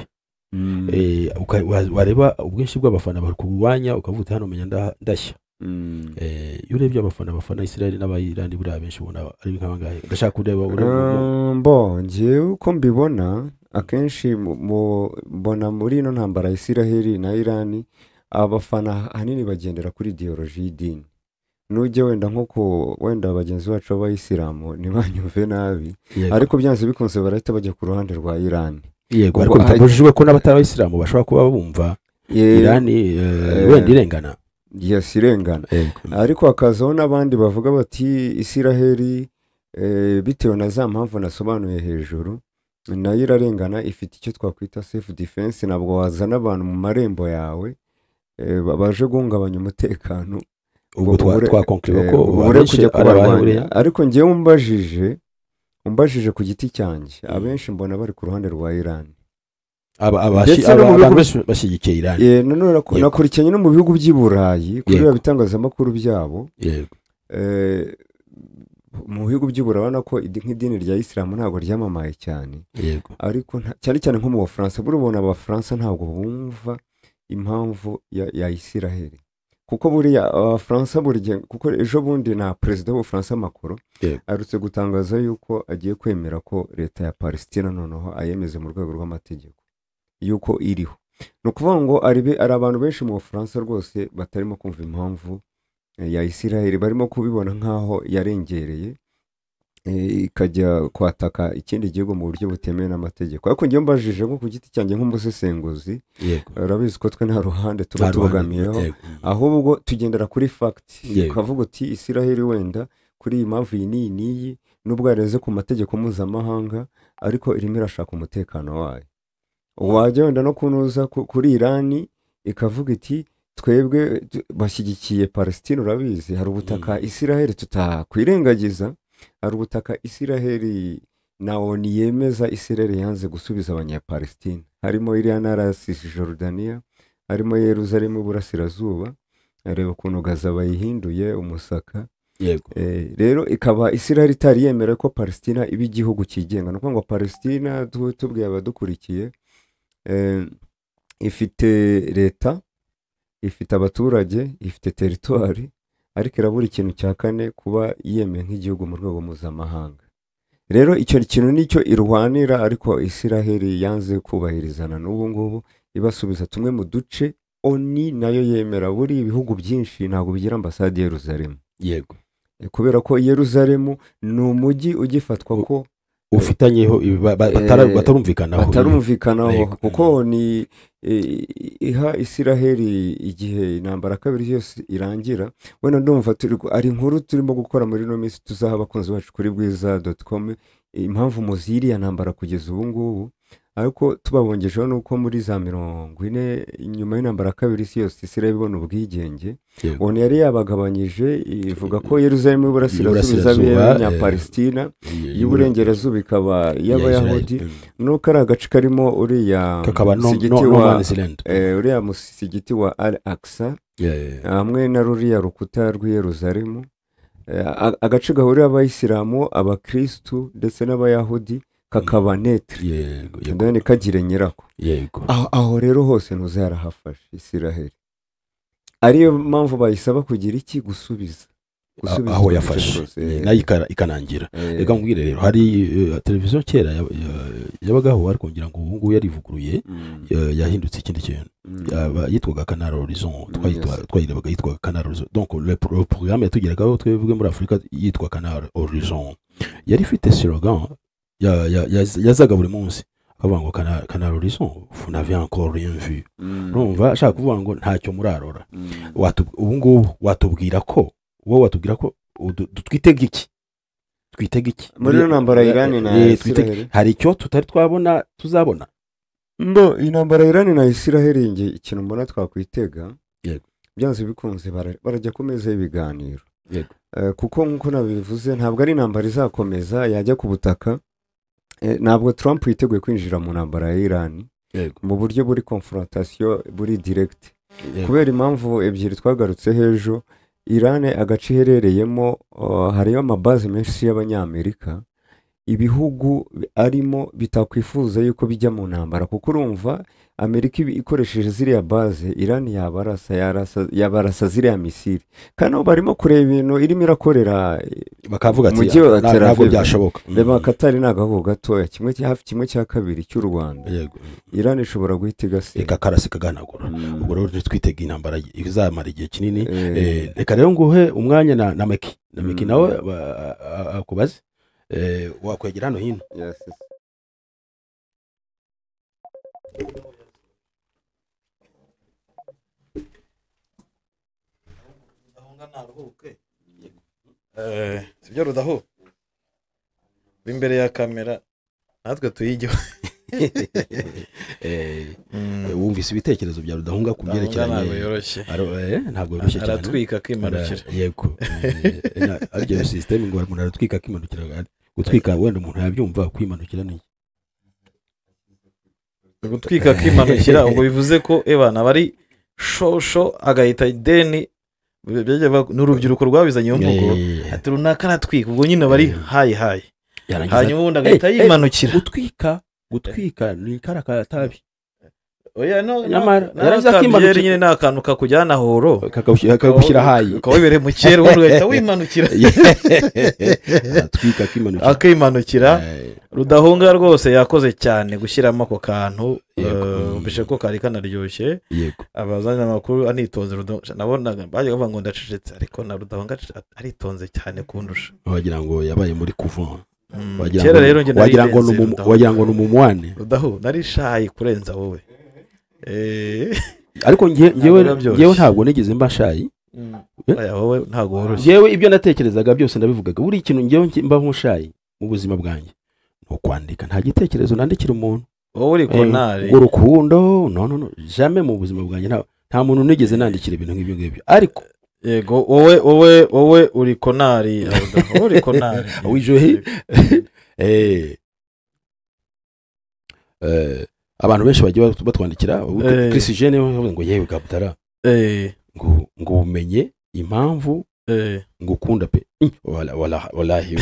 Wareba ubwinshi bw'abafana bari kurwanya ukavuga hano menya ndashya. Iyo urebye abafana Isiraheli n'abayirani buriya benshi ubona ari nk'abangahe? Ndashaka kureba ngewe uko mbibona akenshi mbona muri ino ntambara ya Isiraheli na Irani abafana hanini bagendera kuri ideology y'idini. Nujye wenda nk'uko wenda bagenzi bacu b'Abayisilamu ntibanyumve nabi, ariko byanze bikunze barahita bajya ku ruhande rwa Irani. Yego, ariko bitabujijwe ko n'abatarabayisilamu bashobora kuba bumva Irani wenda irengana. Yes, irengana. Ariko hakazaho n'abandi bavuga bati Isiraheli bitewe na za mpamvu nasobanuye hejuru nayo irarengana, ifite icyo twakwita self defense. Nabwo wazana abantu mu marembo yawe baje guhungabanya umutekano, ubwo twakonkira ko kujya kubarwanya. Ariko ngewe umbajije ku giti cyanjye abenshi mbona bari ku ruhande rwa Irani. Abantu bashyigikiye Irani. None nakurikiranye no mu bihugu by'i Burayi kubera ibitangazamakuru byabo. Mu bihugu by'i Burayi urabona ko nk'idini rya Isilamu ntabwo ryamamaye cyane. Ariko cyane cyane nko mu Bufaransa, burabona Abafaransa ntabwo bumva impamvu ya Isiraheli. Kuko buriya Abafaransa kuko ejo bundi na perezida w'Ubufaransa Macron arutse gutangaza yuko agiye kwemera ko leta ya Palestina noneho ayemeze mu rwego rw'amategeko yuko iriho. Ni ukuvuga ngo ari abantu benshi mu Bufaransa rwose batarimo kumva impamvu ya Isiraheli, barimo kubibona nk'aho yarengereye ikajya kwataka ikindi gihugu mu buryo butemewe n'amategeko. Ariko ngiye mbajije nko ku giti cyanjye nk'umusesenguzi, urabizi ko twe nta ruhande tuba tubogamiyeho, ahubwo tugendera kuri fact. Ukavuga uti Isiraheli wenda kuri iyi mpamvu iyi n'iyi nubwo yareze ku mategeko mpuzamahanga ariko irimo irashaka umutekano wayo. Wajya wenda no kunuza kuri Irani ikavuga iti twebwe bashyigikiye Palestine. Urabizi hari ubutaka Isiraheli tutakwirengagiza, hari ubutaka Isiraheli na ONU yemeza Isiraheli yanze gusubiza abanyapalestine, harimo iriya ntara ya Cisjordania, harimo Yeruzalemu iburasirazuba, areba ukuntu Gaza bayihinduye umusaka. Rero ikaba Isiraheli itari yemera ko Palestina iba igihugu cyigenga. Nuko ngo Palestina tubwiye abadukurikiye ifite leta, ifite abaturage, ifite teritwari, ariko irabura ikintu cya kane kuba yemeye nk'igihugu mu rwego mpuzamahanga. Rero icyo kintu nicyo irwanira, ariko Isiraheli yanze kubahirizana n'ubu ngubu ibasubiza tumwe mu duce oni nayo yemera buri ibihugu byinshi ntabwo bigira ambasade ya Yeruzalemu yego kubera ko Yeruzalemu ni umujyi ugifatwa ko ufitanyeho batarumvikanaho kuko ni iha Isiraheli igihe intambara kabiri yose irangira wenda ndumva ari inkuru turimo gukora muri no minsi tuzaha abakunzi bacu kuri bwiza.com impamvu muziriya ntambara kugeza ubu ngubu ariko tubabongejeho nuko muri za 40 nyuma y'intambara kabiri isi yose Isiraheli ibona ubwigenge one yari yabagabanyije ivuga ko Yeruzalemu y'Iburasirazuba y'Abanyapalestina y'Uburengerazuba ikaba y'Abayahudi nuko ari agace karimo uriya musigiti wa Al-Aqsa hamwe na ruriya rukuta rw'Yeruzalemu agace gahurira abayisilamu abakristu ndetse n'abayahudi kakaba netre ndane kagire nyirako aho rero hose ntuzarahafashe Isiraheli ariyo mpamvu bayisaba kugira iki gusubiza aho yafashe nayo ikanangira reka mbwire rero hari televiziyo kera yabagaho ariko ngira ngo ubu ngubu yarivuguruye yahindutse ikindi kintu yitwaga Canal Horizon twayirebaga yitwaga Canal Horizon donc le programme yatugeraga twebwe muri Afrika yitwa Canal Horizon yari ifite slogan yazaga buri munsi akavuga ngo Canal Horizon vous n'avez encore rien vu urumva ashaka kuvuga ngo ntacyo murarora ubu ngubu watubwira ko twitega iki muri ntambara ya Iran na Israel hari icyo tutari twabona tuzabona intambara ya Iran na Israel nge ikintu mbona twakwitega byanze bikunze barajya komeza ibiganiro kuko nkuko nabivuze ntabwo ari intambara izakomeza yajya ku butaka ntabwo Trump yiteguye kwinjira mu ntambara ya Iran mu buryo buri confrontation buri direct kubera impamvu ebyiri twagarutse hejo Iran agace iherereyemo hariyo amabaze menshi y'Abanyamerika ibihugu arimo bitakwifuza yuko bijya mu ntambara kuko urumva Amerika ikoresheje ziriya baze Iran yabarasa ziriya misiri kandi barimo kureba ibintu irimo irakorera bakavuga ati ntabwo byashoboka reba Qatar nagaho gatoya kimwe cya kabiri cy'u Rwanda Iran ishobora guhita igakarasi kaganagura ubwo rero twitega intambara izamara igihe kinini reka rero nguhe umwanya na Meki nawe akubaze wakwegera hano hino sibyo Rudaho imbere ya kamera natwe tuyijyeho wumvise ibitekerezo bya Rudahunga ku byerekeranye ntabwo yoroshye cyane aratwika akimanukira yego aryo system ngo umuntu aratwika akimanukira gutwika wenda umuntu yabyumva kwimanukira ni gutwika akimanukira ubwo bivuze ko ebana bari shosho agahita ideni n'urubyiruko rwabizanye umugo ati runaka natwika ubwo nyine bari hayi hanyuma ubundi agahita yimanukira gutwika ni karakatabi oya no yarazakimanukira nyine nakantu kakujyana horo kakagushyira hayi kawibere mu cyero ubundi ugahita wimanukira atwika akimanukira Rudahunga rwose yakoze cyane gushyiramo ako kantu bishe ko kari kanaryoshye abazanye amakuru anitonze nabonaga baje bavuga ngo ndacecetse ariko na Rudahunga aritonze cyane kundusha wagira ngo yabaye muri couvent wagira ngo numumwane Rudahu nari shayi kurenza wowe ariko ngewe ntabwo nigeze mba shayi wowe ntabwo woroshye ngewe ibyo natekerezaga byose ndabivugaga buri ikintu ngewe mba nk'ushayi mu buzima bwanjye no kwandika nta gitekerezo nandikira umuntu wowe uri konari urukundo no jamais mu buzima bwanjye nta muntu nigeze nandikira ibintu nk'ibyo ngibyo ariko yego wowe uri konari wowe uri konari wijohe abantu benshi bagiye batwandikira Chris Jene ngo yewe Kabutara ngo umenye impamvu ngukunda pe wallahi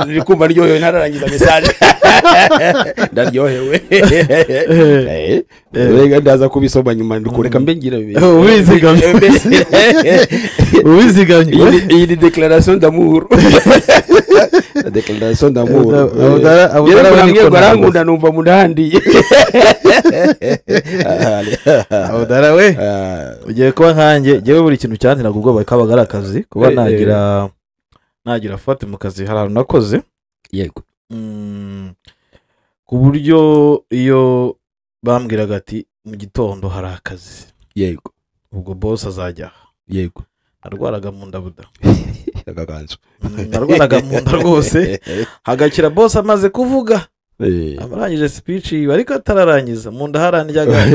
uri kumva ryohewe ntararangiza message ndaryohewe rega ndaza kubisoma nyuma ndikureka mbe ngira ubizigamye iyi ni déclaration d'amour la déclaration d'amour barangunda numva mundandiye abudara we ugiye kuba nkanjye jewe buri kintu cyane nagubwo kabaga akazi kuba nagira fate mu kazi harano nakoze yego ku buryo iyo bambwiraga ati mu gitondo hari akazi yego ubwo boss azajya yego arwaraga mu ndabuda agaganzo narwaraga mu nda rwose hagakira boss amaze kuvuga amarangije speech ariko atararangiza mu nda harandyaga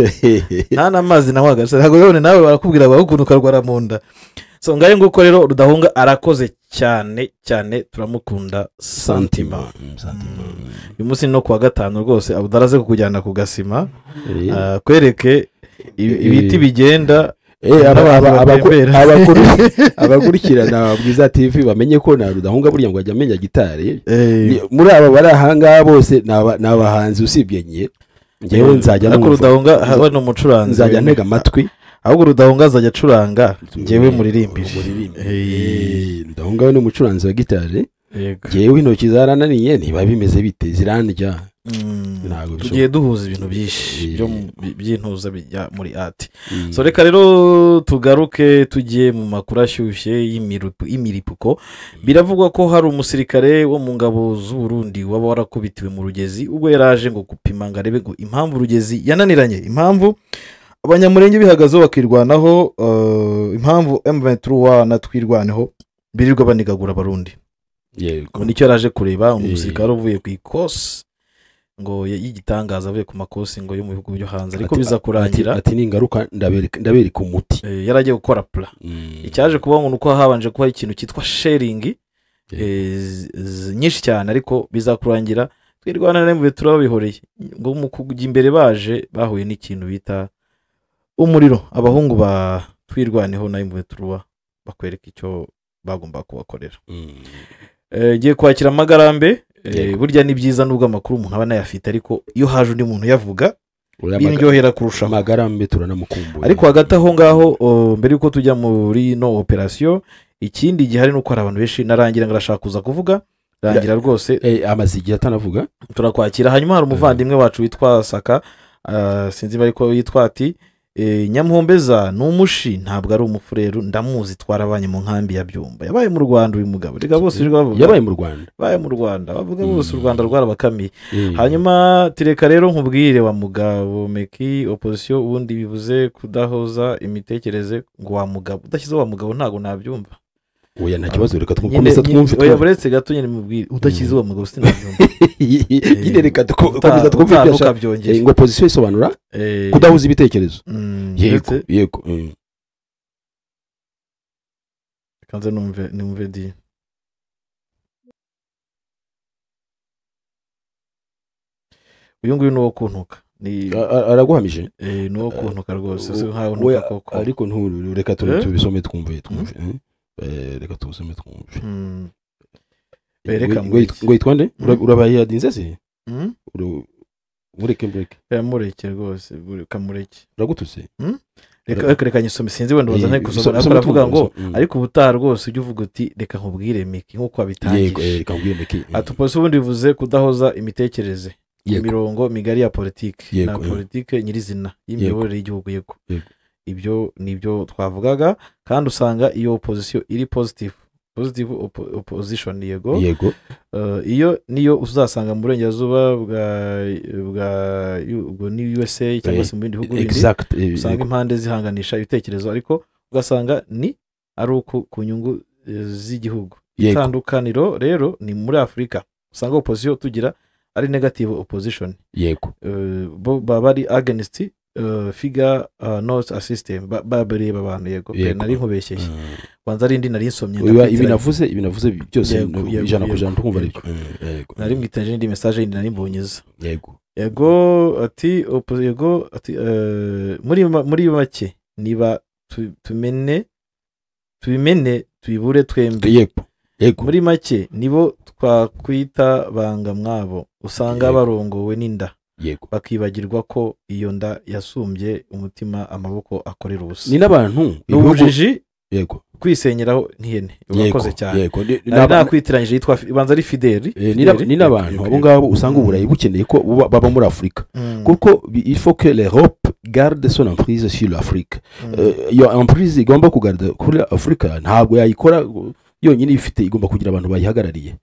nta namazi nawe agase ntago yone nawe barakubwira bahukuntu karwara mu nda so ngaye nguko rero Rudahunga arakoze cyane cyane turamukunda santima uyu munsi no kuwa gatanu rwose abudaraze kukujyana ku gasima kwereke ibiti bigenda abakurikirana Bwiza TV bamenye ko na Rudahunga burya ngo ajya amenya gitari muri aba bari ahanga bose n'abahanzi usibye ngewe nzajya no Rudahunga hano umucuranzi nzajya ntega amatwi ahubwo Rudahunga azajya acuranga ngewe muririmbije Rudahunga ni umucuranzi wa gitari ngewe intoki zarananiye niba bimeze bite zirandya tugiye duhuza ibintu byinshi by'intuza bijya muri art so reka rero tugaruke tugiye mu makuru ashyushye y'imiripuko biravugwa ko hari umusirikare wo mu ngabo z'u Burundi waba warakubitiwe mu rugezi ubwo yaraje ngo gupima ngo arebe ngo impamvu urugezi yananiranye impamvu abanyamurenge bihagazeho bakirwanaho impamvu M23 na twirwaneho birirwa banigagura abarundi yego nicyo yaraje kureba umusirikare uvuye ku ikosi ngo yigitangaza avuye ku makosi ngo yo mu bihugu byo hanze ariko biza kurangira ati ningaruka ndabereka umuti yaragiye gukora plan icyaje kuba ngo nuko habanje kuba ikintu cyitwa sharing nyinshi cyane ariko biza kurangira twirwana n'emwe turabihoreye ngo mu kujya imbere baje bahuye n'ikintu bita umuriro abahungu ba twirwaneho na M23 bakwereka icyo bagomba kubakorera giye kwakira amagarambe burya ni byiza nubwo amakuru umuntu aba nayafite ariko iyo haje undi muntu yavuga biryohera kurusha amagarambe turanamukumbuye ariko hagati aho ngaho mbere yuko tujya muri no operation ikindi gihari nuko hari abantu benshi narangira ngarashaka kuza kuvuga rangira rwose amazigi atanavuga turakwakira hanyuma hari umuvandimwe wacu witwa Saka sinzi bari ko yitwa ati Nyamuhombeza n'umushi ntabwo ari umufurero ndamuzi twarabanye mu nkambi ya Byumba yabaye mu Rwanda uyu mugabo rega bose yabaye mu Rwanda bavuga bose u Rwanda rwarabakamiye hanyuma tireka rero nkubwire wa mugabo meki opposition ubundi bivuze kudahoza imitekerereze ngo wa mugabo udashyize wa mugabo ntago nabyumva oya nta kibazo reka twumvise oya buretse gato nyine mubwire udashyize wa mugabo sinabyumva yine reka dukomeza twumvise ngo opposition isobanura kudahuza ibitekerezo yego kanze numve di uyu nguyu nuwo kuntuka araguhamije nuwo kuntuka rwose nkaho nuka koko ariko reka tubisome twumve reka tubisome twumve ngo yitwa nde urabaye yadinze se mureke mureke rwose kamureke uragutuse reka nyisome sinzi wenda wazanye gusoma aravuga ngo ariko ubutaha rwose ujye uvuga uti reka nkubwire Miki nkuko abitangije reka nkubwire Miki atupose ubundi bivuze kudahoza imitekerereze imirongo migari ya politike na politike nyirizina y'imiyoborere y'igihugu yego ibyo nibyo twavugaga kandi usanga iyo opposition iri positive opposition yego iyo niyo uzasanga mu burengerazuba bwa ni USA cyangwa se mu bindi bihugu bindi usanga impande zihanganisha ibitekerezo ariko ugasanga ni ari uko ku nyungu z'igihugu itandukaniro rero ni muri Afrika usanga opposition tugira ari negative opposition yego baba ari against figure not a system bareba abantu yego nari nkubeshyeye kwanza ari indi nari nsomye ibi navuze byose ijana ku ijana twumva ariko nari mwitaje indi message indi nari mbonyeza yego ati muri make niba tumene tubimene tubibure twembi. Yego. Muri make nibo twakwita banga mwabo usanga barongowe n'inda. Yego. Bakibagirwa ko iyo nda yasumbye umutima amaboko akorera ubusa. Ni n'abantu ubujiji. Yego. Kwisenyeraho nk'ihene. Urakoze cyane. Yego. Nakwitiranyije yitwa ibanza ari Fideli. Ni n'abantu abo ngabo usanga uburayi bukeneye ko baba muri Afrika. Kuko il faut que l'Europe garde son emprise sur l'Afrique. Iyo emprise igomba kugarda kuri Afrika ntabwo yayikora yonyine ifite igomba kugira abantu bayihagarariye.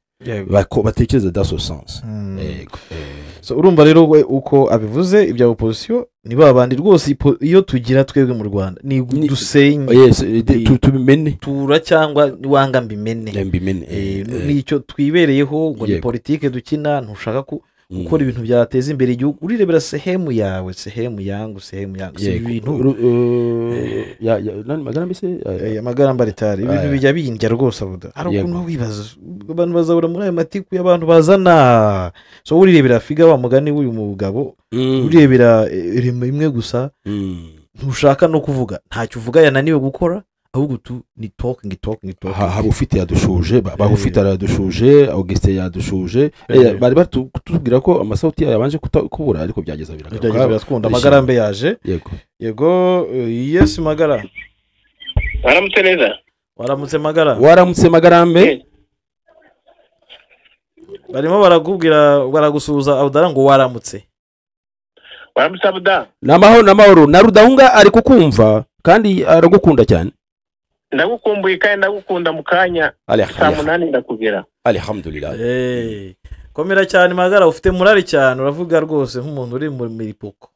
Batekereza dans ce sens. Yego. So urumva rero uko abivuze ibya opposition ni babandi rwose iyo tugira twebwe mu Rwanda ni dusenye tubimene tura cyangwa wanga mbimene nicyo twibereyeho ngo ni politike dukina ntushaka gukora ibintu byateza imbere igihugu urirebera sehemu yawe sehemu yangu ibintu nani Magaramba se Magaramba ritari ibintu bijya bindya rwose abuda ari ukuntu wibaza abantu bazabura muri ayo matiku y'abantu bazana so urirebera figa wa mugani w'uyu mugabo urirebera irimo imwe gusa ntushaka no kuvuga ntacyo uvuga yananiwe gukora ahubwo tu ni talking haba ufite yadushuje bahufite aradushuje Auguste yadushuje bari batubwira ko amasauti yabanje kubura ariko byageza birakunda Magarambe yaje yego yes Magara waramutse neza waramutse Magarambe barimo barakubwira baragusuhuza Abdara ngo waramutse Abdara namahoro na Rudahunga ari kukumva kandi aragukunda cyane ndagukumbuye kandi ndagukunda mu kanya saa 8 ndakugera alhamdulillah komera cyane Magara ufite murari cyane uravuga rwose nk'umuntu uri mu miripoko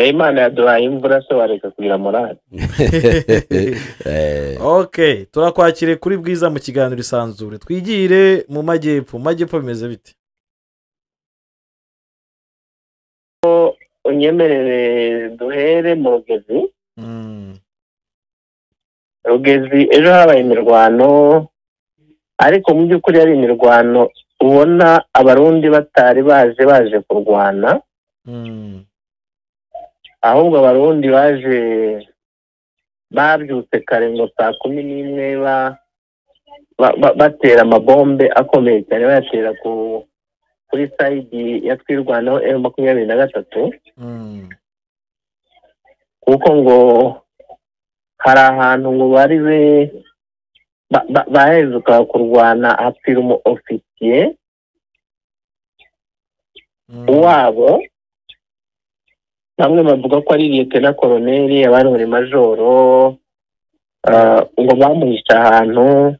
Imana yaduhaye imvura se wareka kugira morale okay turakwakire kuri Bwiza mu kiganiro isanzure twigire mu majyepfo bimeze bite unyemerere duhere mu Rugezi ejo habaye imirwano ariko mu by'ukuri ari imirwano ubona abarundi batari baje kurwana ahubwo abarundi babyutse kare ngo saa 11 batera amabombe akomeye cyane bayatera kuri side ya twirwanaho M23 kuko ngo hari ahantu ngo bari baheruka kurwana hapfira umu ofisiye wabo bamwe bavuga ko ari Lieutenant Colonel abandi muri majoro ngo bamuhisha ahantu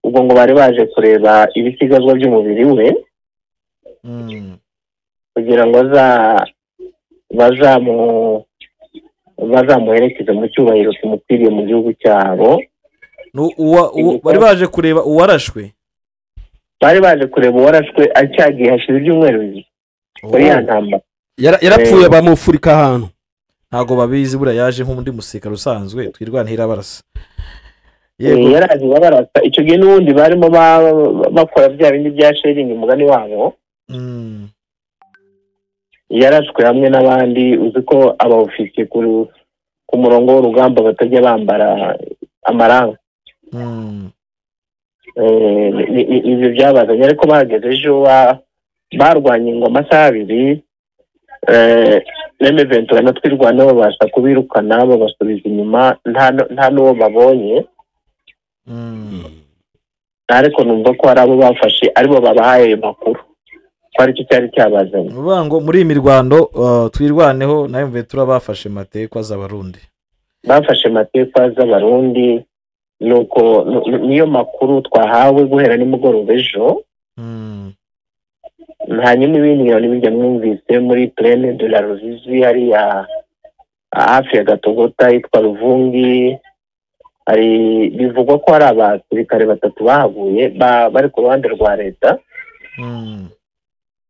ubwo ngo bari baje kureba ibisigazwa by'umubiri we kugira ngo bazamuherekeza mu cyubahiro kimukwiriye mu gihugu cyabo bari baje kureba uwarashwe acyagiye hashize ibyumweru bibiri kuri ya ntambara yarapfuye bamufurika ahantu ntago babizi bura yaje nk'undi musirikare usanzwe twirwanira barasa yaraje barasa icyo gihe n'ubundi barimo bakora bya bindi bya sharing umugani wabo yarashwe hamwe n'abandi uzi ko aba ofisiye ku murongo w'urugamba batajya bambara amaranga ibyo byabazanye ariko bahageze ejo barwanye ngo amasaha 2 M23 na twirwana babasha kubirukana babasubiza inyuma nta n'uwo babonye ariko numva ko hari abo bafashe aribo babahaye makuru ko ari cyo cyari cyabazanye uvuga ngo muri imirwano twirwaneho na M23 bafashe mateko z'abarundi nuko niyo makuru twahawe guhera nimugoroba ejo hanyuma ibindi bintu bijya mwumvise muri Plaine de la Ruzizi hariya hafi ya Gatogota yitwa Ruvungi hari bivugwa ko hari abasirikare 3 bahaguye bari ku ruhande rwa leta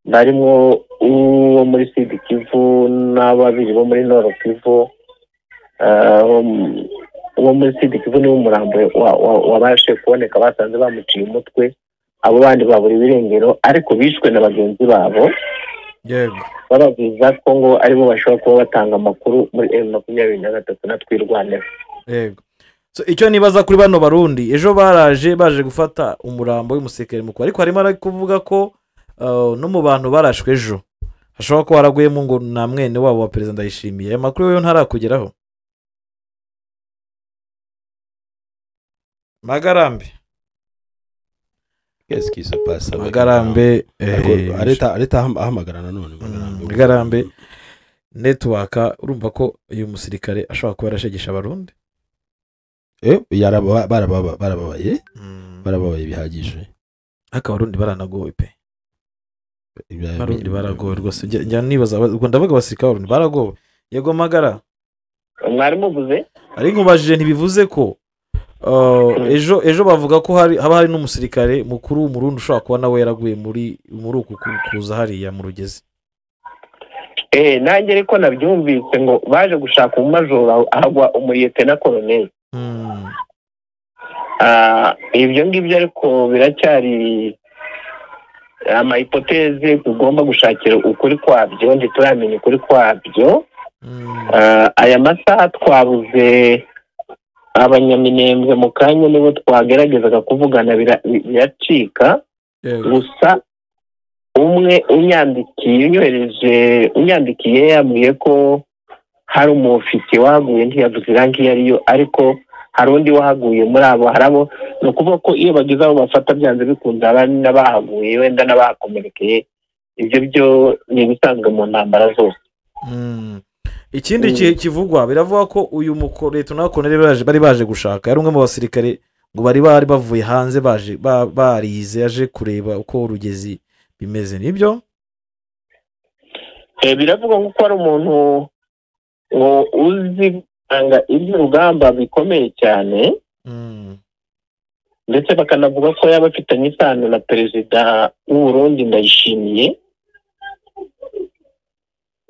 barimo uwo muri Sud Kivu n'ababiri bo muri Nord Kivu uwo muri Sud Kivu ni umurambo wabashe kuboneka basanze bamuciye umutwe abo bandi baburi birengero ariko bishwe na bagenzi babo yego babavuza ko ngo aribo bashobora kuba batanga amakuru muri M23 na twirwanira yego icyo nibaza kuri bano barundi ejo baje gufata umurambo w'umusirikare mukuru ariko harimo ari kuvuga ko no mu bantu barashwe ejo hashobora ko haraguyemo ngo na mwene wabo wa perezida Ndayishimiye aya makuru yo ntarakugeraho Magarambe qu'est-ce qui se passe Magarambe areta ahamagara nanone Magarambe network urumva ko uyu musirikare ashobora kuba yarashegesha abarundi barababaye bihagije ariko abarundi baranagowe pe abarundi baragowe rwose njya nibaza ubwo ndavuga abasirikare abarundi baragowe yego Magara mwari muvuze ari nkubajije ntibivuze ko ejo bavuga ko haba hari n'umusirikare mukuru w'umurundi ushobora kuba nawe yaraguye muri uku kuza hariya mu Rugezi nanjye ariko nabyumvise ngo baje gushaka umumajoro ahagwa umuriyetena koroneli ibyo ngibyo ariko biracyari amahipoteze tugomba gushakira ukuri kwabyo ntituramenya ukuri kwabyo aya masaha twabuze abanyaminembwe mu kanya nibo twageragezaga kuvugana biracika gusa umwe unyandikiye yambwiye ko hari umufisi wahaguye ntiyavuze irangi iyo ariyo ariko hari undi wahaguye muri abo harabo ni ukuvuga ko iyo bagize abo bafata byanze bikunze abandi n'abahaguye wenda n'abahakomerekeye ibyo byo ni ibisanzwe mu ntambara zose ikindi kivugwa biravuga ko uyu leta n'abakoloneli bari baje gushaka yari umwe mu basirikare ngo bari bavuye hanze barize yaje kureba uko Rugezi bimeze nibyo biravuga ko ari umuntu ngo uzi gutanga iby'urugamba bikomeye cyane ndetse bakanavuga ko yaba afitanye isano na perezida w'Uburundi Ndayishimiye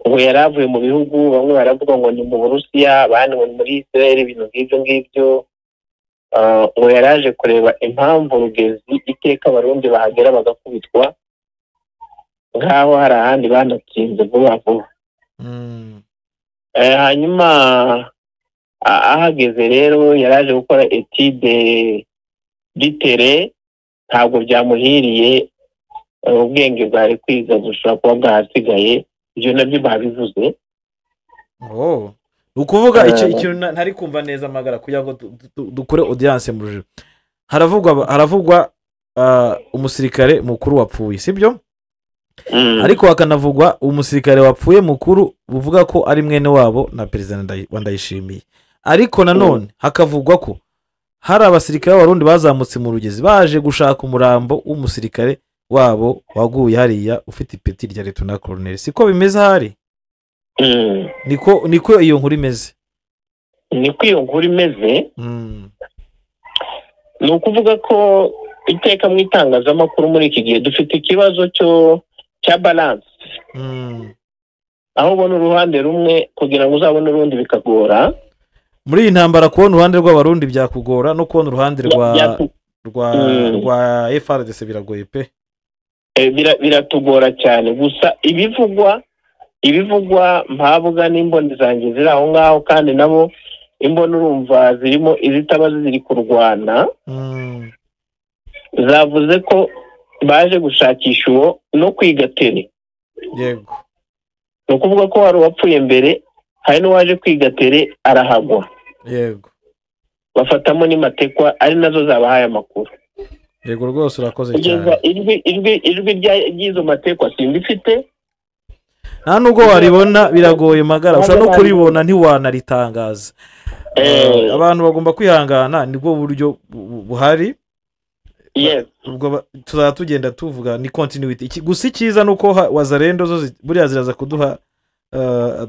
ngo yari avuye mu bihugu bamwe baravuga ngo ni mu Burusiya abandi ngo ni muri Israel ibintu ngibyo ngo yari aje kureba impamvu Rugezi iteka abarundi bahagera bagakubitwa nk'aho hari ahandi banatsinze vuba vuba hanyuma ahageze rero yari aje gukora etide bitere ntabwo byamuhiriye ubwenge bwari kwiga gushobora kuba bwahasigaye ibyo nabyo babivuze ni ukuvuga ikintu ntari kumva neza Amagara kugira ngo dukore audience mu rujuru haravugwa umusirikare mukuru wapfuye sibyo ariko hakanavugwa umusirikare wapfuye mukuru buvuga ko ari mwene wabo na perezida Ndayishimiye ariko nanone hakavugwa ko hari abasirikare b'abarundi bazamutse mu Rugezi baje gushaka umurambo w'umusirikare wabo waguye hariya ufite ipeti rya Lieutenant Colonel siko bimeze hari niko iyo nkuru imeze niko iyo nkuru imeze ni ukuvuga ko iteka mu itangazamakuru muri iki gihe dufite ikibazo cya balance aho ubona uruhande rumwe kugira ngo uzabone urundi bikagora muri iyi ntambara kubona uruhande rw'abarundi byakugora no kubona uruhande rwa FARDC biragoye pe biratugora cyane gusa ibivugwa mpabuga n'imboni zanjye ziri aho ngaho kandi nabo imboni urumva zirimo izitaba ziri kurwana zavuze ko baje gushakisha uwo no kwiga tere yego ni ukuvuga ko hari uwapfuye mbere hari n'uwaje kwiga tere arahagwa yego bafatamo n'imatekwa ari nazo zabahaye amakuru yego rwose urakoze cyane ijwi ry'izo matekwa simbifite nta nubwo waribona biragoye Magara ushobora no kuribona ntiwanaritangaza abantu bagomba kwihangana nibwo buryo buhari ubwo tuzaba tugenda tuvuga ni continuity gusa icyiza ni uko wazarendo zo buriya ziraza kuduha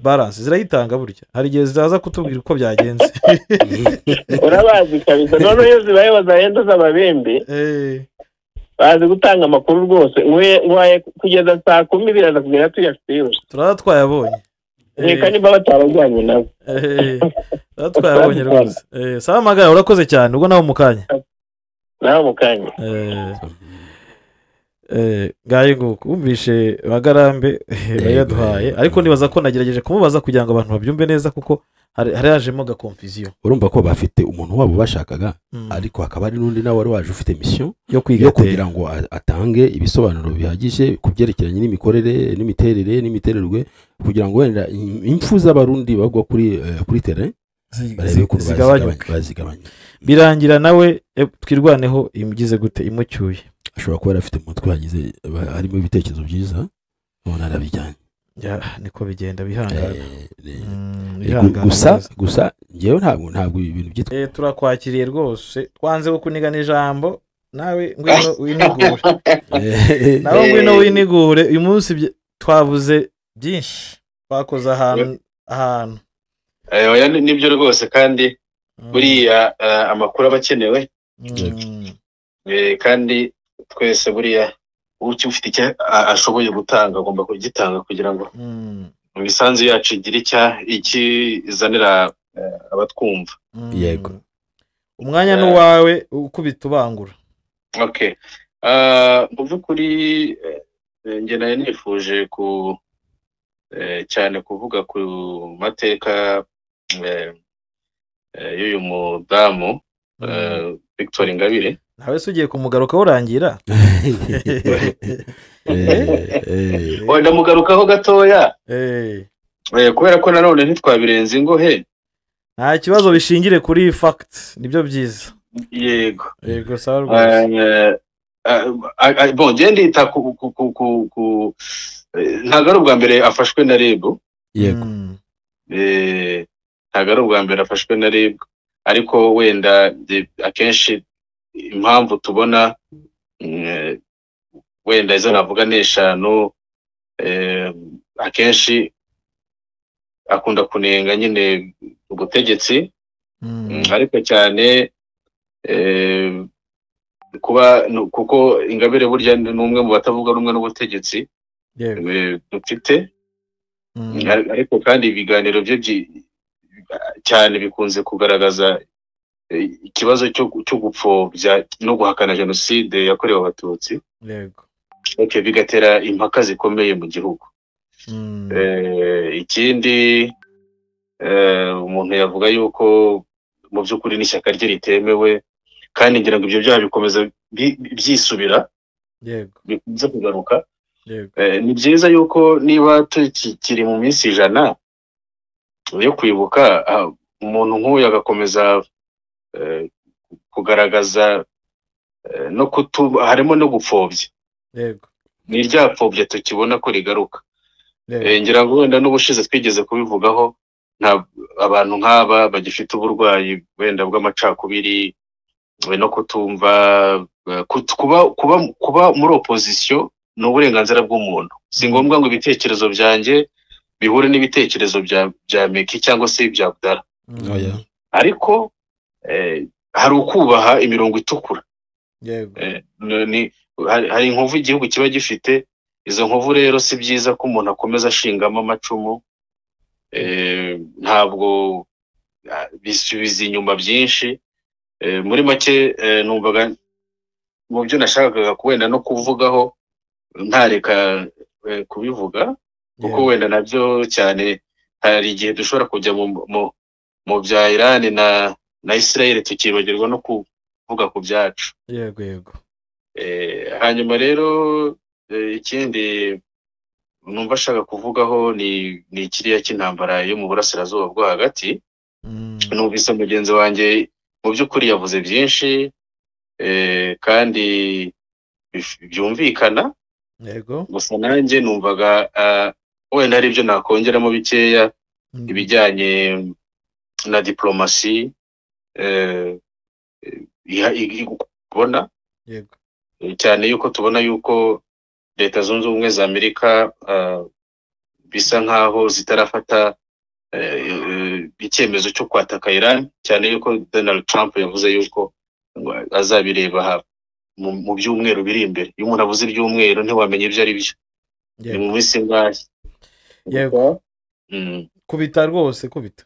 balance zirayitanga burya hari igihe ziraza kutubwira uko byagenze urabazi kabisa none iyo zibaye wazarendo z'ababembe bazi gutanga amakuru rwose waye kugeza saa 10 biraza kugera tuyafite yose turaba twayabonye reka niba batarajyanye nabo turaba twayabonye rwose sawa Magara urakoze cyane ubwo nawe mukanya ngaye nguko wumvishe bagarambe bayaduhaye ariko nibaza ko nagerageje kumubaza kugira ngo abantu babyumve neza kuko hari hajemo ga confusion. urumva ko bafite umuntu wabo bashakaga ariko hakaba hari n'undi nawe wari waje ufite mission yo yo kugira ngo atange ibisobanuro bihagije ku byerekeranye n'imikorere n'imiterere n'imitererwe kugira ngo wenda impfu z'abarundi bagwa kuri terrain barebe ko bazigabanya. Birangira nawe twirwaneho imugize gute imucyuye. ashobora kuba afite umutwe yagize harimo ibitekerezo byiza none arabijyanye. Niko bigenda bihangana. gusa ngewe ntabwo ibintu byitwa turakwakiriye rwose twanze kuniga n'ijambo nawe ngwino winigure nawe ngwino winigure uyu munsi twavuze byinshi twakoze ahantu nibyo rwose kandi buriya amakuru aba akenewe kandi twese buriya uki ufite icyo ashoboye gutanga agomba kugitanga kugira ngo imisanzu yacu igire ikizanira abatwumva. Yego umwanya n'uwawe ukubita ubangura. Okay, mu by'ukuri njye nayo nifuje cyane kuvuga ku mateka y'uyu mudamu Victoire Ingabire. Nawe se ugiye kumugarukaho urangira? Wenda mugarukaho gatoya kubera ko nanone ntitwabirenze ingohe. Nta kibazo bishingire kuri fact nibyo byiza. Yego sawa rwose. Bon gende ita ntago ari ubwa mbere afashwe na RIB. Yego ntago ari ubwa mbere afashwe na RIB ariko wenda akenshi impamvu tubona wenda izo navuga n'eshanu akenshi akunda kunenga nyine ubutegetsi ariko cyane kuko Ingabire burya ni umwe mu batavuga rumwe n'ubutegetsi dufite ariko kandi ibiganiro bye cyane bikunze kugaragaza ikibazo cyo gupfobya no guhakana jenoside yakorewe abatutsi. Bigatera impaka zikomeye mu gihugu. Ikindi umuntu yavuga yuko mu by'ukuri n'ishyaka rye ritemewe kandi ngira ngo ibyo byaha bikomeza byisubira bikunze kugaruka. Ni byiza yuko niba tukiri mu minsi 100 yo kwibuka umuntu nk'uyu agakomeza kugaragaza no harimo no gupfobya. Ni ryapfobya tukibona ko rigaruka. Ngira ngo wenda n'ubushize twigeze kubivugaho abantu nk'aba bagifite uburwayi wenda bw'amacakubiri no kutumva kuba muri opposition n'uburenganzira bw'umuntu. Si ngombwa ngo ibitekerezo byanjye bihure n'ibitekerezo bya Meki cyangwa se ibya Abdallah. Ariko hari ukubaha imirongo itukura. Hari inkovu igihugu kiba gifite, izo nkovu rero si byiza ko umuntu akomeza ashingamo amacumu. Ntabwo bisubiza inyuma byinshi. Muri make numvaga mu byo nashakaga wenda no kuvugaho ntareka kubivuga kuko wenda nabyo cyane hari igihe dushobora kujya mu bya Iran na Israel tukibagirwa no kuvuga ku byacu. Yego hanyuma rero ikindi numva ashaka kuvugaho ni kiriya cy'intambara yo mu burasirazuba bwo hagati. Numvise mugenzi wanjye mu by'ukuri yavuze byinshi kandi byumvikana. Gusa nanjye numvaga wenda hari ibyo nakongeramo bikeya ibijyanye na diplomasi kubona cyane yuko tubona yuko Leta Zunze Ubumwe za Amerika bisa nkaho zitarafata icyemezo cyo kwataka Iran, cyane yuko Donald Trump yavuze yuko azabireba mu byumweru biri imbere. Iyo umuntu avuze ibyumweru ntiwamenye ibyo ari byo. Ni mu minsi ngahe. Yego kubita rwose kubita.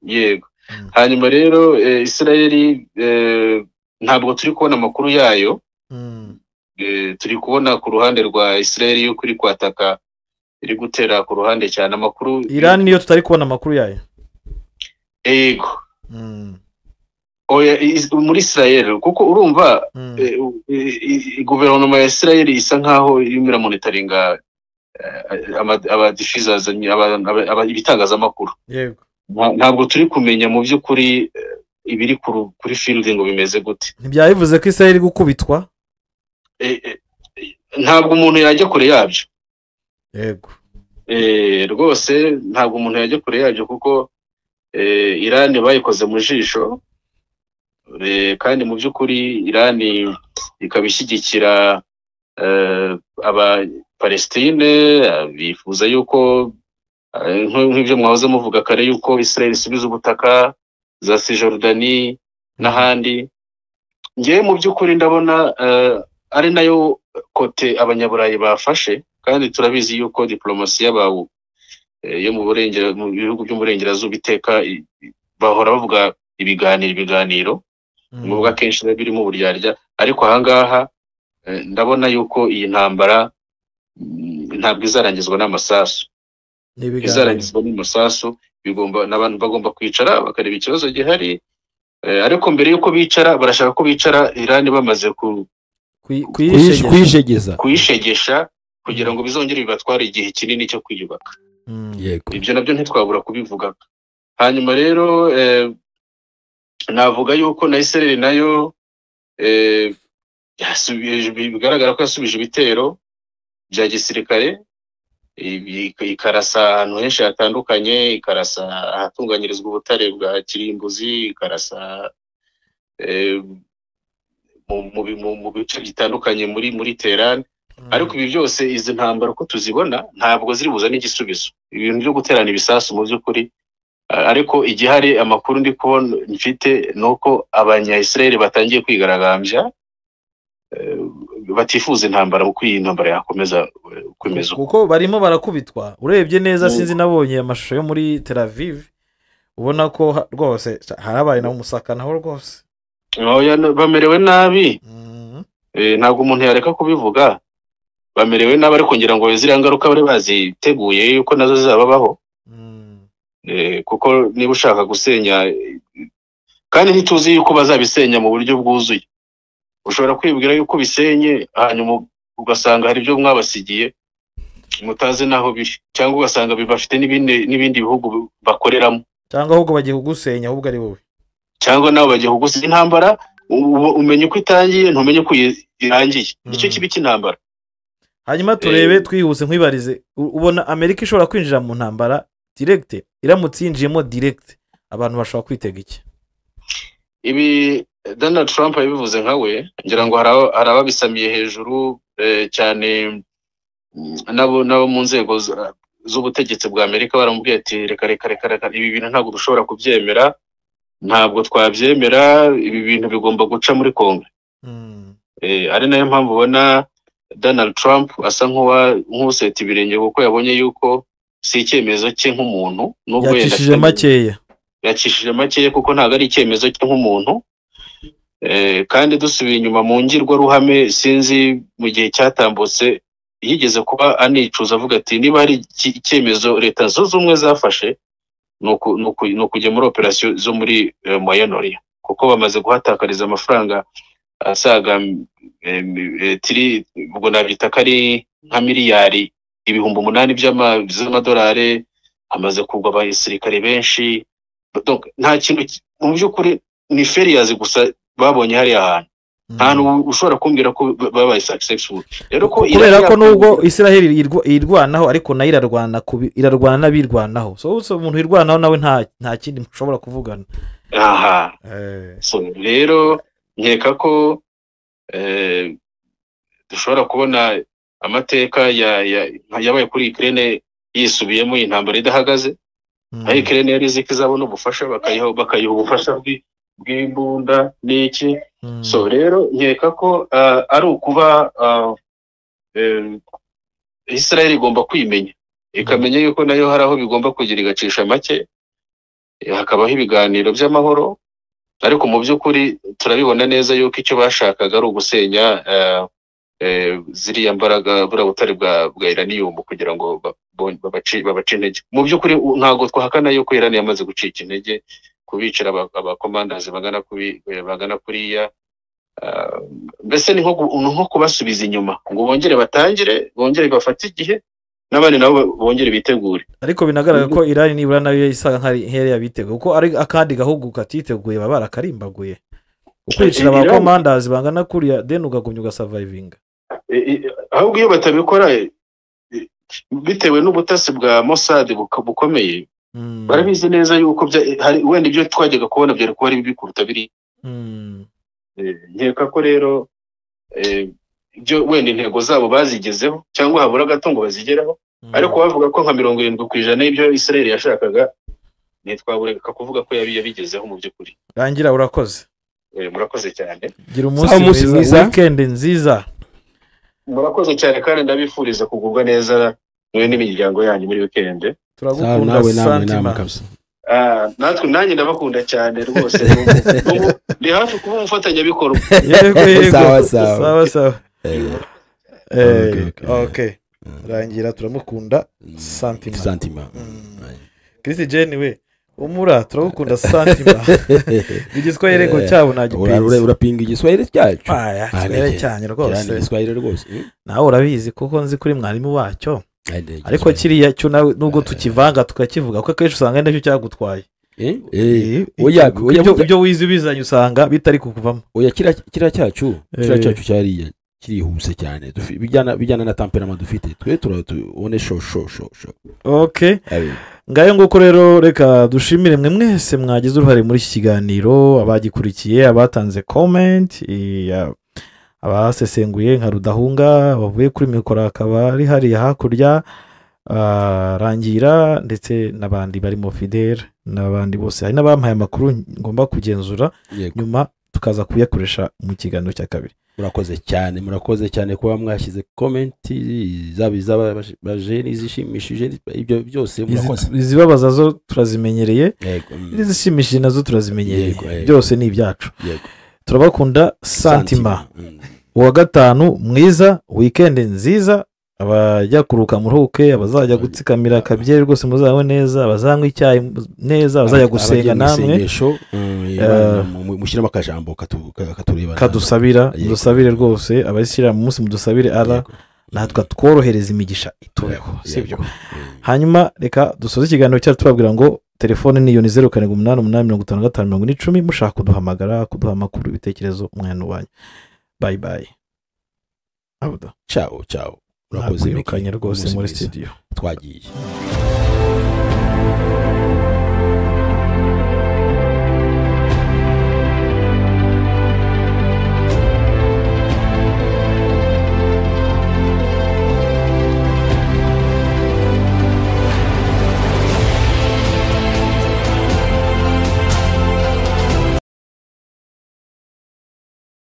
Yego hanyuma rero Israel ntabwo turi kubona amakuru yayo turi kubona ku ruhande rwa Israel yuko iri kwataka iri gutera ku ruhande cyane amakuru Iran niyo tutari kubona amakuru yayo ego oya muri Israel kuko urumva guverinoma ya Israel isa nkaho irimo monitoringa aba diffusers ibitangazamakuru yego ntabwo turi kumenya mu by'ukuri ibiri kuri field ngo bimeze gute ntibyabivuze ko Israel iri gukubitwa ntabwo umuntu yajya kure yabyo yego rwose ntabwo umuntu yajya kure yabyo kuko Iran bayikoze mu jisho kandi mu by'ukuri Iran ikaba ishyigikira aba Palestine bifuza yuko nk'ibyo mwahoze muvuga kare yuko Israel isubiza ubutaka za Cisjordanie n'ahandi ngewe mu by'ukuri ndabona ari nayo kote abanyaburayi bafashe kandi turabizi yuko diplomasi y'abawu yo mu bihugu by'umurengerazuba iteka bahora bavuga ibiganiro muvuga kenshi birimo uburyarya ariko ahangaha ndabona yuko iyi ntambara ntabwo izarangizwa n'amasasu izarangizwa n'amasasu n'abantu bagomba kwicara bakareba ikibazo gihari ariko mbere yuko bicara barashaka ko bicara Iran bamaze kuyishegesha kugira ngo bizongere bibatware igihe kinini cyo kwiyubaka ibyo nabyo ntitwabura kubivuga hanyuma rero navuga yuko na Israel nayo bigaragara ko yasubije ibitero bya gisirikare ikarasa ahantu henshi hatandukanye ikarasa ahatunganyirizwa ubutare bwa kirimbuzi ikarasa mu bice bitandukanye muri Tehran ariko ibi byose izi ntambara uko tuzibona ntabwo ziri buzane igisubizo ibintu byo guterana ibisasu mu by'ukuri ariko igihari amakuru ndi kubona mfite nuko abanya-Israel batangiye kwigaragambya batifuza intambara kuko iyi ntambara yakomeza kwemeza kuko barimo barakubitwa urebye neza sinzi nabonye amashusho yo muri Tel Aviv ubona ko rwose harabaye na umusakanaho rwose bamerewe nabi ntabwo umuntu yareka kubivuga bamerewe nabi ariko ngira ngo ziriya ngaruka bari baziteguye yuko nazo zizababaho kuko niba ushaka gusenya kandi ntituzi yuko bazabisenya mu buryo bwuzuye ushobora kwibwira yuko bisenye hanyuma ugasanga hari ibyo mwabasigiye mutazi naho biri cyangwa ugasanga bibafite n'ibindi bihugu bakoreramo cyangwa ahubwo bagiye kugusenya ahubwo ari wowe cyangwa nabo bagiye kugusenya intambara umenye uko itangiye ntumenye uko irangiye nicyo kibi cy'intambara hanyuma turebe twihuse nkwibarize ubona Amerika ishobora kwinjira mu ntambara direct iramutse yinjiyemo direct abantu bashobora kwitega iki ibi Donald Trump yabivuze nkawe ngira ngo hari ababisamiye hejuru cyane nabo mu nzego z'ubutegetsi bwa Amerika baramubwiye ati reka ibi bintu ntabwo dushobora kubyemera ntabwo twabyemera ibi bintu bigomba guca muri Kongo ari nayo mpamvu ubona Donald Trump asa nk'useta ibirenge kuko yabonye yuko si icyemezo cye nk'umuntu nubwo yacishije makeya kuko ntabwo ari icyemezo cye nk'umuntu kandi dusubiye inyuma mu ngirwaruhame sinzi mu gihe cyatambutse yigeze kuba anicuza avuga ati niba hari icyemezo leta zunze ubumwe zafashe ni ukujya muri operasiyo zo muri Moyen-Orient kuko bamaze guhatakariza amafaranga asaga ubwo nabyita ko ari nka miliyari 800 z'amadolari hamaze kugwa abasirikare benshi nta kintu mu by'ukuri ni feriyazi gusa babonye hariya hantu nta ushobora kumbwira ko babaye successful rero ko kubera ko nubwo Israel irwanaho ariko nayo irarwana n'abirwanaho so umuntu irwanaho nawe nta kindi mushobora kuvugana so rero nkeka ko dushobora kubona amateka yabaye kuri Ukraine yisubiyemo intambara idahagaze aho Ukraine yari izi kizabona ubufasha bakayiha ubufasha bw'imbunda n'iki so rero nkeka ko ari ukuba Israel igomba kwimenya ikamenya yuko nayo hari aho bigomba kugira igacisha make hakabaho ibiganiro by'amahoro ariko mu by'ukuri turabibona neza yuko icyo bashakaga ari ugusenya ziriya mbaraga buriya butare bwa Iranium kugira ngo babace intege. Mu by'ukuri ntabwo twahakana yuko Iran yamaze gucika intege kubicira abakomandazi bagana kuriya, mbese ni nko kubasubiza inyuma ngo bongere batangire, bongere bafate igihe n'abandi nabo bongere bitegure. Ariko binagaragara ko Iran nibura nayo isaga nk'ari yabiteguye, kuko ari akandi gahugu katiteguye baba barakarimbaguye ukwicira abakomandazi bangana kuriya then ugagumya ugasavayivinga. Ahubwo iyo batabikora bitewe n'ubutasi bwa Mossad bukomeye, barabizi neza yuko wenda ibyo twajyaga kubona byari kuba ari bibi kuruta biri. Nkeka ko rero ibyo wenda intego zabo bazigezeho cyangwa habura gato ngo bazigeraho, ariko bavuga ko nka 70% y'ibyo Israel yashakaga ntitwabureka kuvuga ko yabigezeho mu by'ukuri. Rangira, urakoze. Murakoze cyane. Gira umunsi mwiza, weekend nziza. Murakoze cyane kandi ndabifuriza kugubwa neza mwe n'imiryango yanyu muri weekend. Turagukunda Santima kabisa. Natwe nanjye ndabakunda cyane rwose. Ndi hafi kuba umufatanya bikorwa. Yego. Sawa. Okay. Rangira turamukunda Santima. Chris Jane we umura turagukunda Santima. Igiswahili ngo cyabo nagipinze. Urapinga igiswahili cyacu. Cyane rwose. Igiswahili rwose. Nawe urabizi kuko nzi kuri mwarimu wacyo. Ariko kiriya cyo nubwo tukivanga tukakivuga ko akenshi usanga nacyo cyagutwaye. Ibyo wize bizanye usanga bitari kukuvamo. Oya kira cyacu cyari kirihuse cyane, bijyana na temperament dufite, twe turabone sho. Okay. Ngayo nguko rero reka dushimire mwe mwese mwagize uruhare muri iki kiganiro, abagikurikiye, abatanze comment, abasesenguye nka Rudahunga bavuye kuri mikoro akaba ari hariya hakurya, Rangira ndetse n'abandi barimo Fidel n'abandi bose, hari n'abampaye amakuru ngomba kugenzura nyuma tukaza kuyakoresha mu kiganiro cya kabiri. Murakoze cyane kuba mwashyize comment z'abajeni zishimishije, ibyo byose murakoze. Izibabaza zo turazimenyereye, izishimishije nazo turazimenyereye, byose ni ibyacu. Turabakunda Santima. Uwa gatanu mwiza, weekend nziza, abajya kuruka muruhuke, abazajya gutsikamira akabyeri rwose muzawe neza, abazanywa icyayi neza, abazajya gusenga namwe mushyiramo akajambo katureba, dusabire rwose abashyira mu munsi mudusabire ara natwe tworohereza imigisha itubeho, sibyo? Hanyuma reka dusoze ikiganiro cyacu tubabwira ngo telefone ni 0788555010 mushaka kuduhamagara, kuduha amakuru, ibitekerezo, umwana wanyu. Bye. Ciao. Urakoze mikanya rwose muri studio. Twagiye.